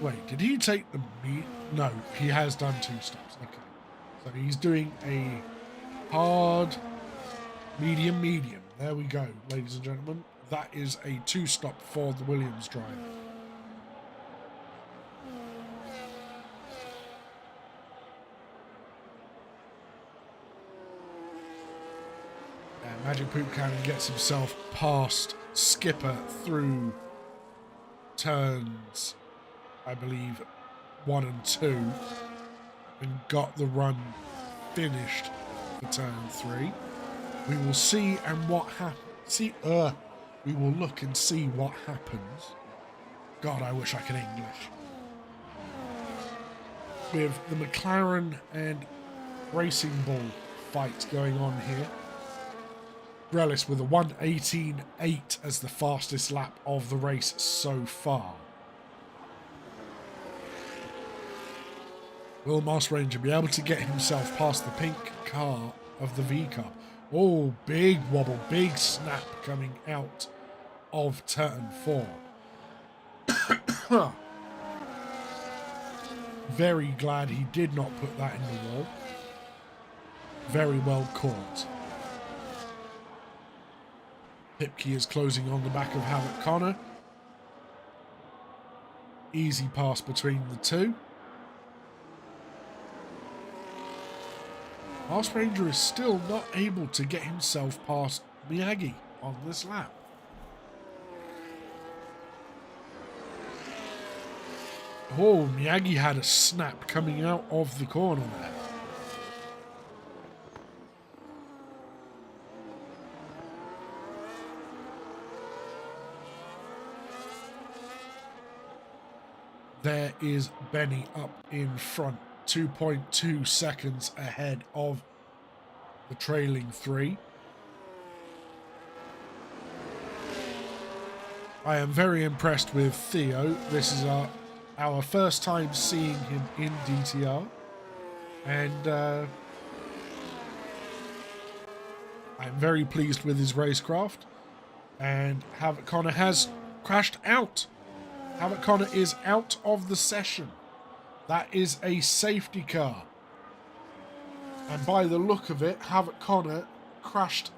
Wait, did he take the... No, he has done 2 stops. Okay. So he's doing a hard, medium. There we go, ladies and gentlemen. That is a 2-stop for the Williams driver. Magic Poop Cannon gets himself past Skipper through turns, I believe, 1 and 2, and got the run finished for turn 3. We will see and what happens. We will look and see what happens. God, I wish I could English. With the McLaren and racing ball fight going on here. Grelis with a 1:18.8 as the fastest lap of the race so far. Will Mars Ranger be able to get himself past the pink car of the V car? Oh, big wobble, big snap coming out of turn 4. Very glad he did not put that in the wall. Very well caught. Pipke is closing on the back of Havoc Connor. Easy pass between the two. Mars Ranger is still not able to get himself past Miyagi on this lap. Oh, Miyagi had a snap coming out of the corner there. There is Benny up in front, 2.2 seconds ahead of the trailing 3. I am very impressed with Theo. This is our first time seeing him in DTR, and I'm very pleased with his racecraft. And Havoc Connor has crashed out. Havoc Connor is out of the session. That is a safety car. And by the look of it, Havoc Connor crashed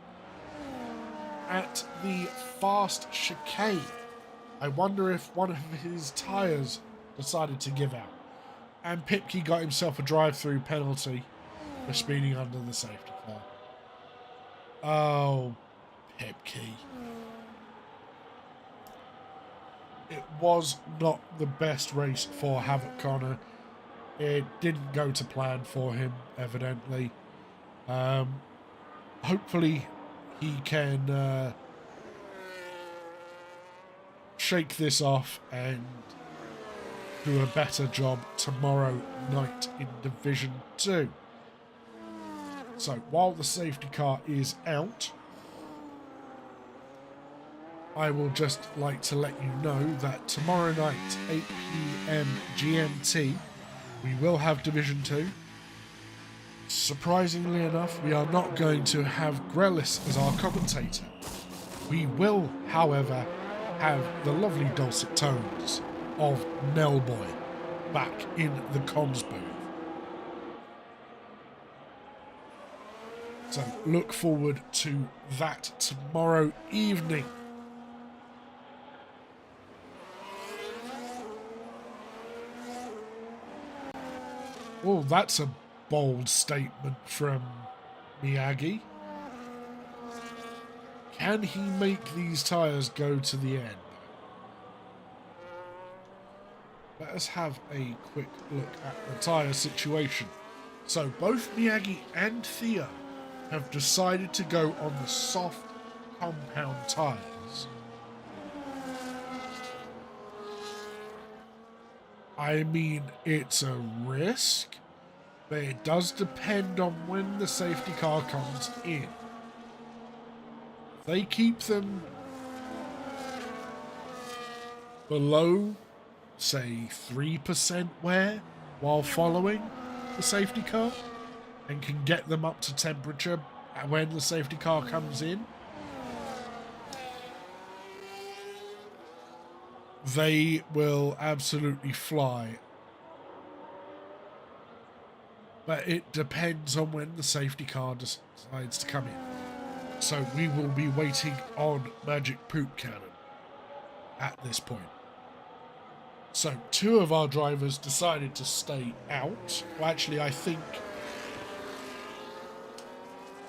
at the fast chicane. I wonder if one of his tyres decided to give out. And Pipke got himself a drive-through penalty for speeding under the safety car. Oh, Pipke. It was not the best race for Havoc Connor. It didn't go to plan for him, evidently. Hopefully he can shake this off and do a better job tomorrow night in Division 2. So while the safety car is out, I will just like to let you know that tomorrow night, 8 PM GMT, we will have Division 2. Surprisingly enough, we are not going to have Grelis as our commentator. We will, however, have the lovely dulcet tones of Nellboy back in the comms booth. So look forward to that tomorrow evening. Oh, that's a bold statement from Miyagi. Can he make these tyres go to the end? Let us have a quick look at the tyre situation. So both Miyagi and Theo have decided to go on the soft compound tyres. I mean, it's a risk, but it does depend on when the safety car comes in. If they keep them below, say, 3% wear while following the safety car and can get them up to temperature when the safety car comes in, they will absolutely fly. But it depends on when the safety car decides to come in. So we will be waiting on Magic Poop Cannon at this point. So 2 of our drivers decided to stay out. Well, actually, I think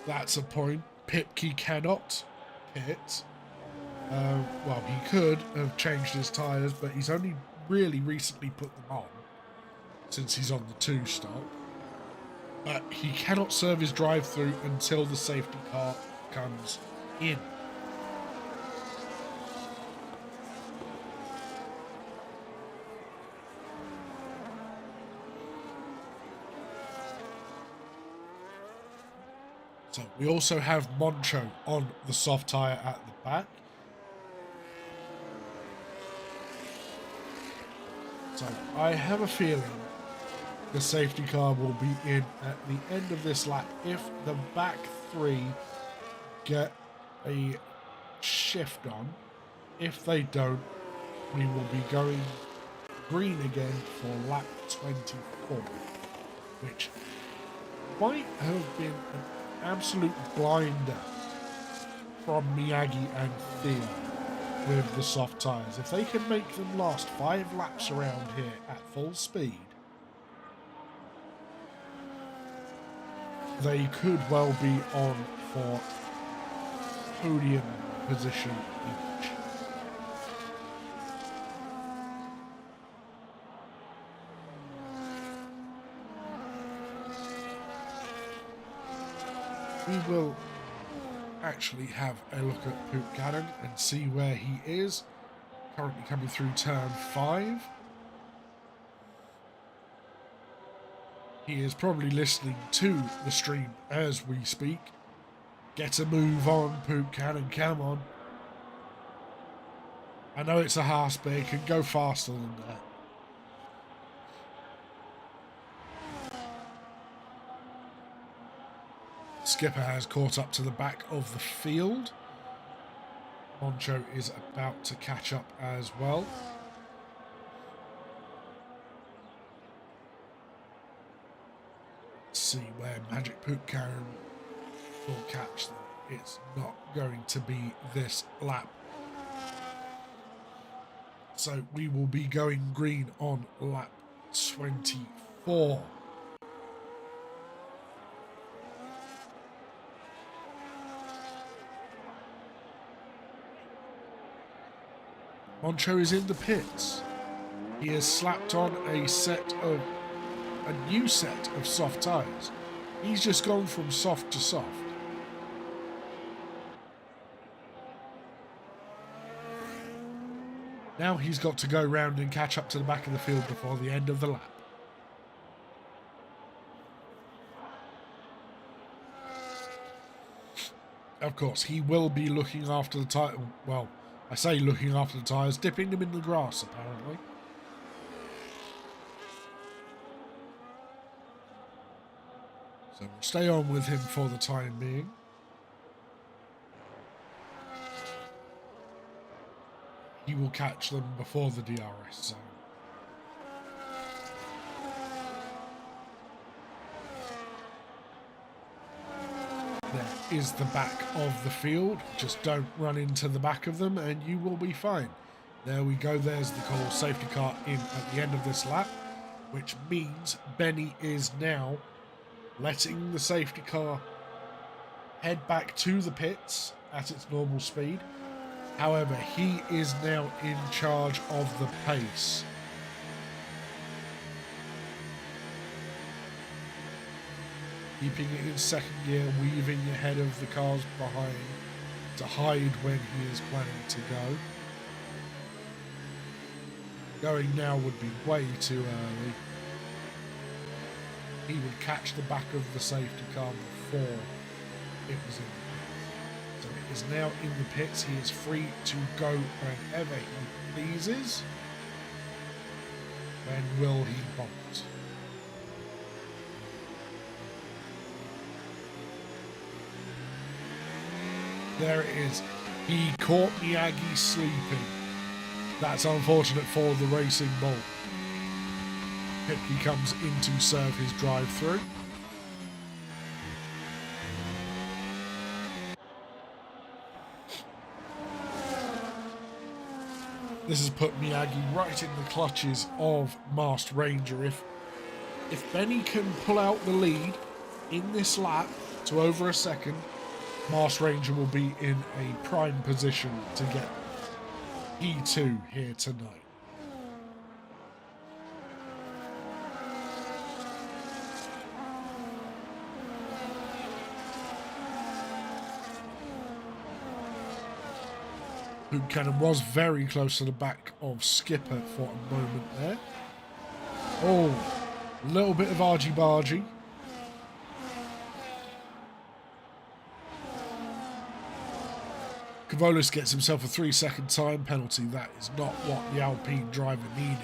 that's a point. Pipke cannot pit. Well, he could have changed his tyres, but he's only really recently put them on since he's on the 2 stop. But he cannot serve his drive-through until the safety car comes in. So we also have Moncho on the soft tyre at the back. So I have a feeling the safety car will be in at the end of this lap if the back three get a shift on. If they don't, we will be going green again for lap 24, which might have been an absolute blinder from Miyagi and Theo with the soft tyres. If they can make them last 5 laps around here at full speed, they could well be on for podium position each. We will actually have a look at Poop Cannon and see where he is. Currently coming through turn 5. He is probably listening to the stream as we speak. Get a move on, Poop Cannon, come on. I know it's a horse, but it can go faster than that. Skipper has caught up to the back of the field. Moncho is about to catch up as well. Let's see where Magic Poop Cannon will catch them. It's not going to be this lap. So we will be going green on lap 24. Moncho is in the pits. He has slapped on a new set of soft tyres. He's just gone from soft to soft. Now he's got to go round and catch up to the back of the field before the end of the lap. Of course, he will be looking after the tyre. Well, I say looking after the tyres, dipping them in the grass, apparently. So we'll stay on with him for the time being. He will catch them before the DRS zone. There is the back of the field. Just don't run into the back of them and you will be fine. There we go. There's the call safety car in at the end of this lap, which means Benny is now letting the safety car head back to the pits at its normal speed. However, he is now in charge of the pace. Keeping it in second gear, weaving ahead of the cars behind to hide when he is planning to go. Going now would be way too early. He would catch the back of the safety car before it was in the pits. So it is now in the pits. He is free to go whenever he pleases. When will he bolt? There it is. He caught Miyagi sleeping. That's unfortunate for the Racing Bull. Pipki comes in to serve his drive-through. This has put Miyagi right in the clutches of Masked Ranger. If Benny can pull out the lead in this lap to over a second, Masked Ranger will be in a prime position to get P2 here tonight. Poop Cannon was very close to the back of Skipper for a moment there. Oh, a little bit of argy-bargy. Kavolis gets himself a 3-second time penalty. That is not what the Alpine driver needed,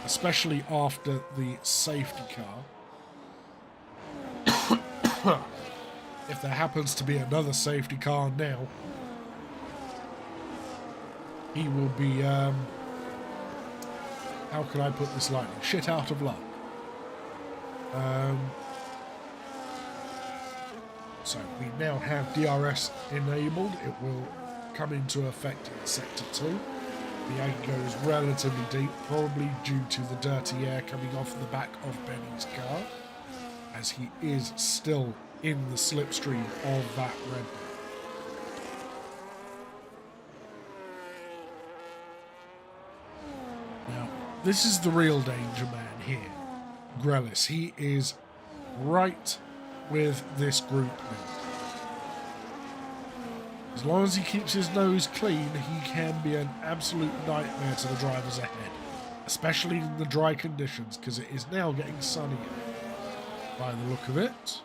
especially after the safety car. If there happens to be another safety car now, he will be, how can I put this lightly? Shit out of luck. So we now have DRS enabled. It will come into effect in Sector 2. The angle goes relatively deep, probably due to the dirty air coming off the back of Benny's car, as he is still in the slipstream of that Red Bull. Now, this is the real danger man here, Grelis. He is right with this group now. As long as he keeps his nose clean, he can be an absolute nightmare to the drivers ahead, especially in the dry conditions, because it is now getting sunnier by the look of it.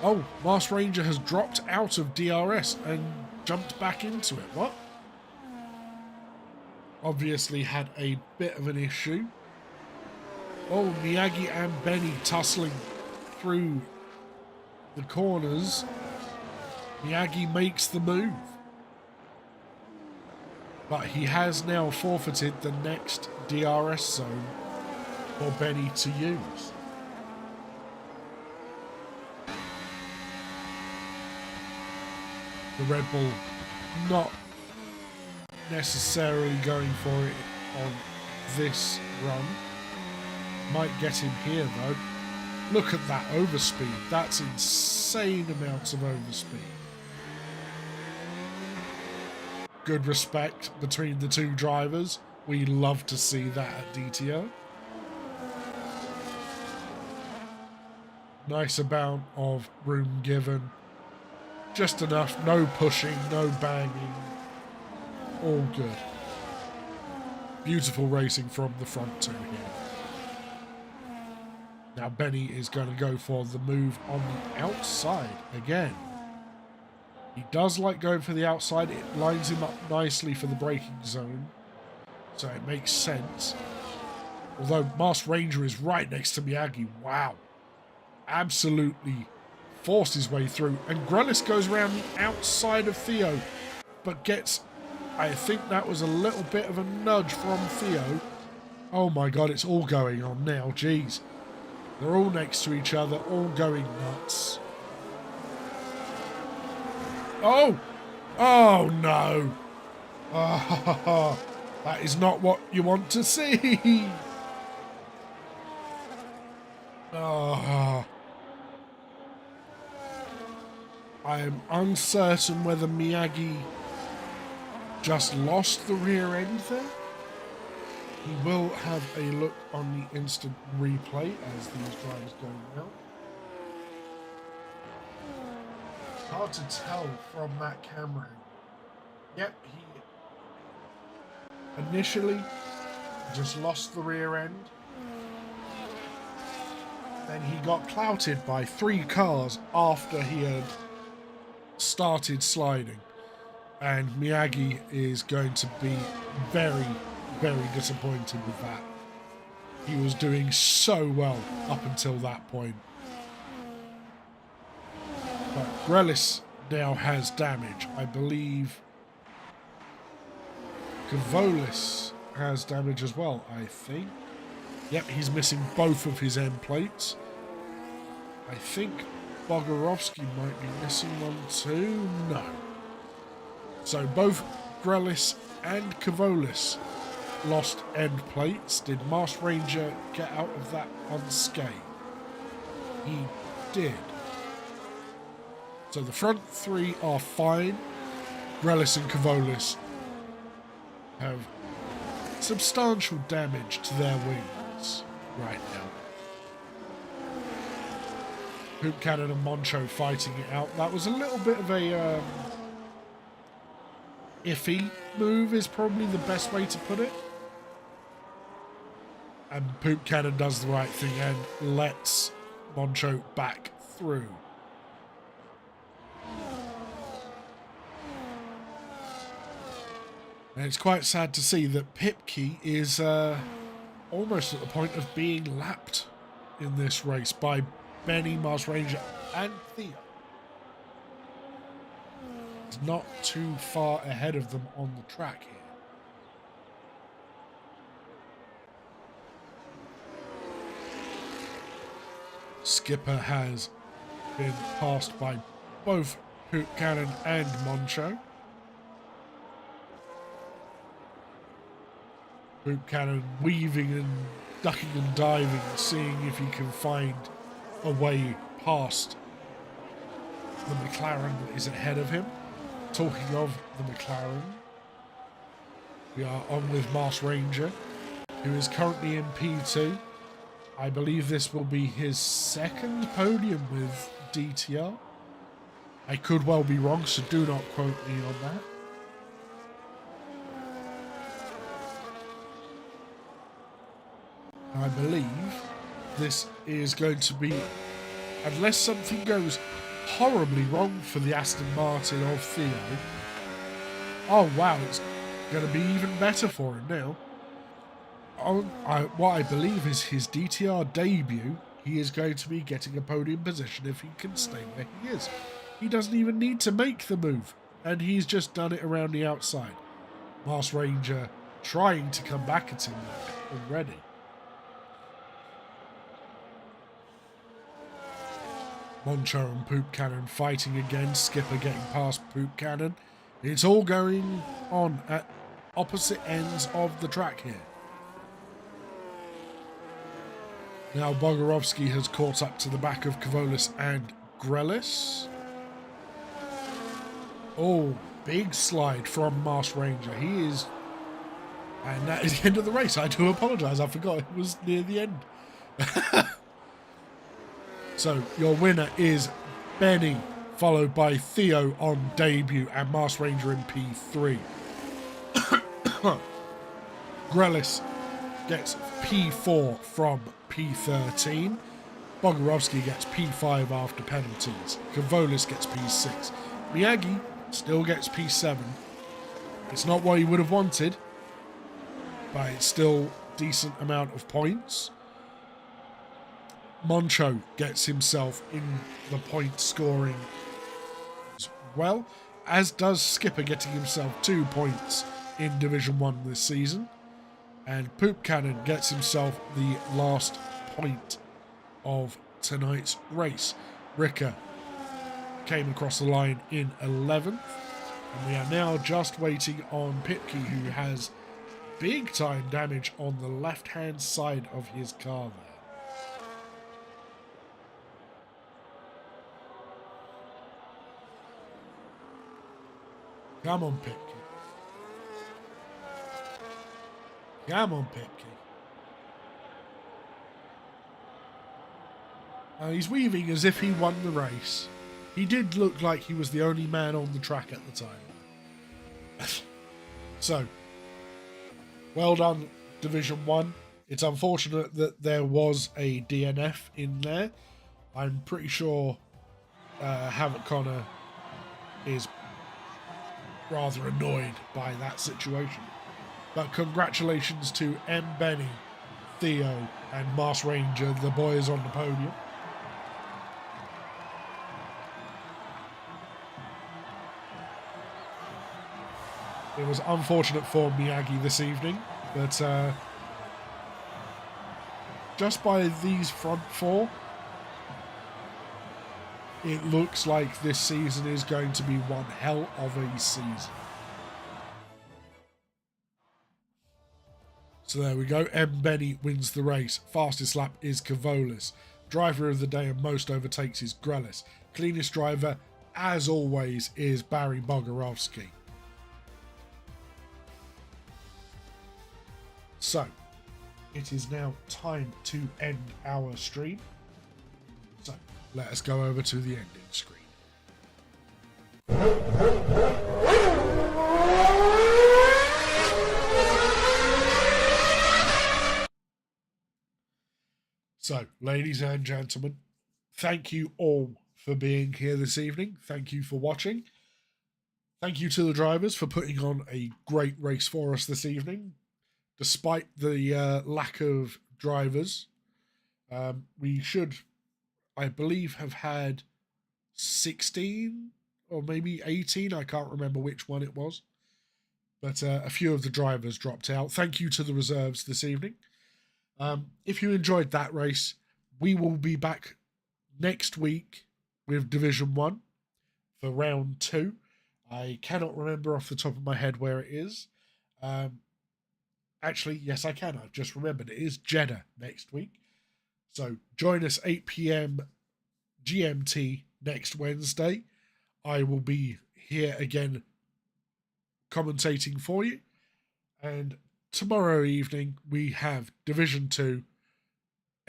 Oh, Mars Ranger has dropped out of DRS and jumped back into it. What? Obviously had a bit of an issue. Oh, Miyagi and Benny tussling through the corners. Miyagi makes the move, but he has now forfeited the next DRS zone for Benny to use. The Red Bull not necessarily going for it on this run. Might get him here though. Look at that overspeed. That's insane amounts of overspeed. Good respect between the two drivers. We love to see that at DTR. Nice amount of room given. Just enough. No pushing, no banging. All good. Beautiful racing from the front two here. Now Benny is going to go for the move on the outside again. He does like going for the outside. It lines him up nicely for the braking zone, so it makes sense. Although Mars Ranger is right next to Miyagi. Wow. Absolutely forced his way through. And Grelis goes around the outside of Theo, but gets... I think that was a little bit of a nudge from Theo. Oh my god, it's all going on now. Jeez. They're all next to each other, all going nuts. Oh! Oh no! Oh, that is not what you want to see! Oh. I am uncertain whether Miyagi just lost the rear end there. He will have a look on the instant replay as these drivers go around. It's hard to tell from that camera. Yep, he initially just lost the rear end. Then he got clouted by 3 cars after he had started sliding. And Miyagi is going to be very, very disappointed with that. He was doing so well up until that point. But Grelis now has damage. I believe Kavolis has damage as well, I think. Yep, he's missing both of his end plates. I think Bogorovsky might be missing one too. No. So both Grelis and Kavolis lost end plates. Did Mars Ranger get out of that unscathed? He did. So the front 3 are fine. Grelis and Kavolis have substantial damage to their wings right now. Hoop Cannon and Moncho fighting it out. That was a little bit of a iffy move is probably the best way to put it. And Poop Cannon does the right thing and lets Moncho back through. And it's quite sad to see that Pipke is almost at the point of being lapped in this race by Benny, Mars Ranger and Theo. It's not too far ahead of them on the track here. Skipper has been passed by both Poop Cannon and Moncho. Poop Cannon weaving and ducking and diving, seeing if he can find a way past the McLaren that is ahead of him. Talking of the McLaren, we are on with Mars Ranger, who is currently in P2. I believe this will be his second podium with DTR. I could well be wrong, so do not quote me on that. I believe this is going to be, unless something goes horribly wrong for the Aston Martin of Theo. Oh wow, it's going to be even better for him now. What I believe is his DTR debut. He is going to be getting a podium position if he can stay where he is. He doesn't even need to make the move, and he's just done it around the outside. Mars Ranger trying to come back at him already. Moncho and Poop Cannon fighting again. Skipper getting past Poop Cannon. It's all going on at opposite ends of the track here. Now Bogorovsky has caught up to the back of Kavolis and Grelis. Oh, big slide from Mars Ranger. He is... And that is the end of the race. I do apologise. I forgot it was near the end. So your winner is Benny, followed by Theo on debut and Mars Ranger in P3. Grelis gets P4 from P13. Bogorovsky gets P5 after penalties. Kavolis gets P6. Miyagi still gets P7. It's not what he would have wanted, but it's still a decent amount of points. Moncho gets himself in the point scoring as well, as does Skipper getting himself 2 points in Division 1 this season. And Poop Cannon gets himself the last point of tonight's race. Ricker came across the line in 11th. And we are now just waiting on Pipke, who has big time damage on the left-hand side of his car there. Come on, Pipke. Come on, Pipke. He's weaving as if he won the race. He did look like he was the only man on the track at the time. So, well done, Division 1. It's unfortunate that there was a DNF in there. I'm pretty sure Havoc Connor is rather annoyed by that situation. But congratulations to M. Benny, Theo and Mars Ranger, the boys on the podium. It was unfortunate for Miyagi this evening, but just by these front four, it looks like this season is going to be one hell of a season. So there we go. M. Benny wins the race. Fastest lap is Kavolis. Driver of the day and most overtakes is Grelis. Cleanest driver, as always, is Barry Bogorovsky. So, it is now time to end our stream. So, let us go over to the ending screen. So, ladies and gentlemen, thank you all for being here this evening. Thank you for watching. Thank you to the drivers for putting on a great race for us this evening. Despite the lack of drivers, we should, I believe, have had 16 or maybe 18. I can't remember which one it was. But a few of the drivers dropped out. Thank you to the reserves this evening. If you enjoyed that race, we will be back next week with Division 1 for round 2. I cannot remember off the top of my head where it is. Actually, yes, I can. I've just remembered. It is Jeddah next week. So join us 8 p.m. GMT next Wednesday. I will be here again commentating for you. And tomorrow evening, we have Division 2,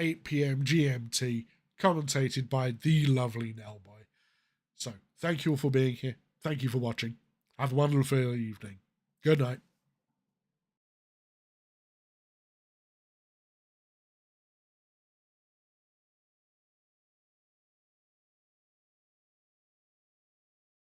8 p.m. GMT, commentated by the lovely Nellboy. So, thank you all for being here. Thank you for watching. Have a wonderful evening. Good night.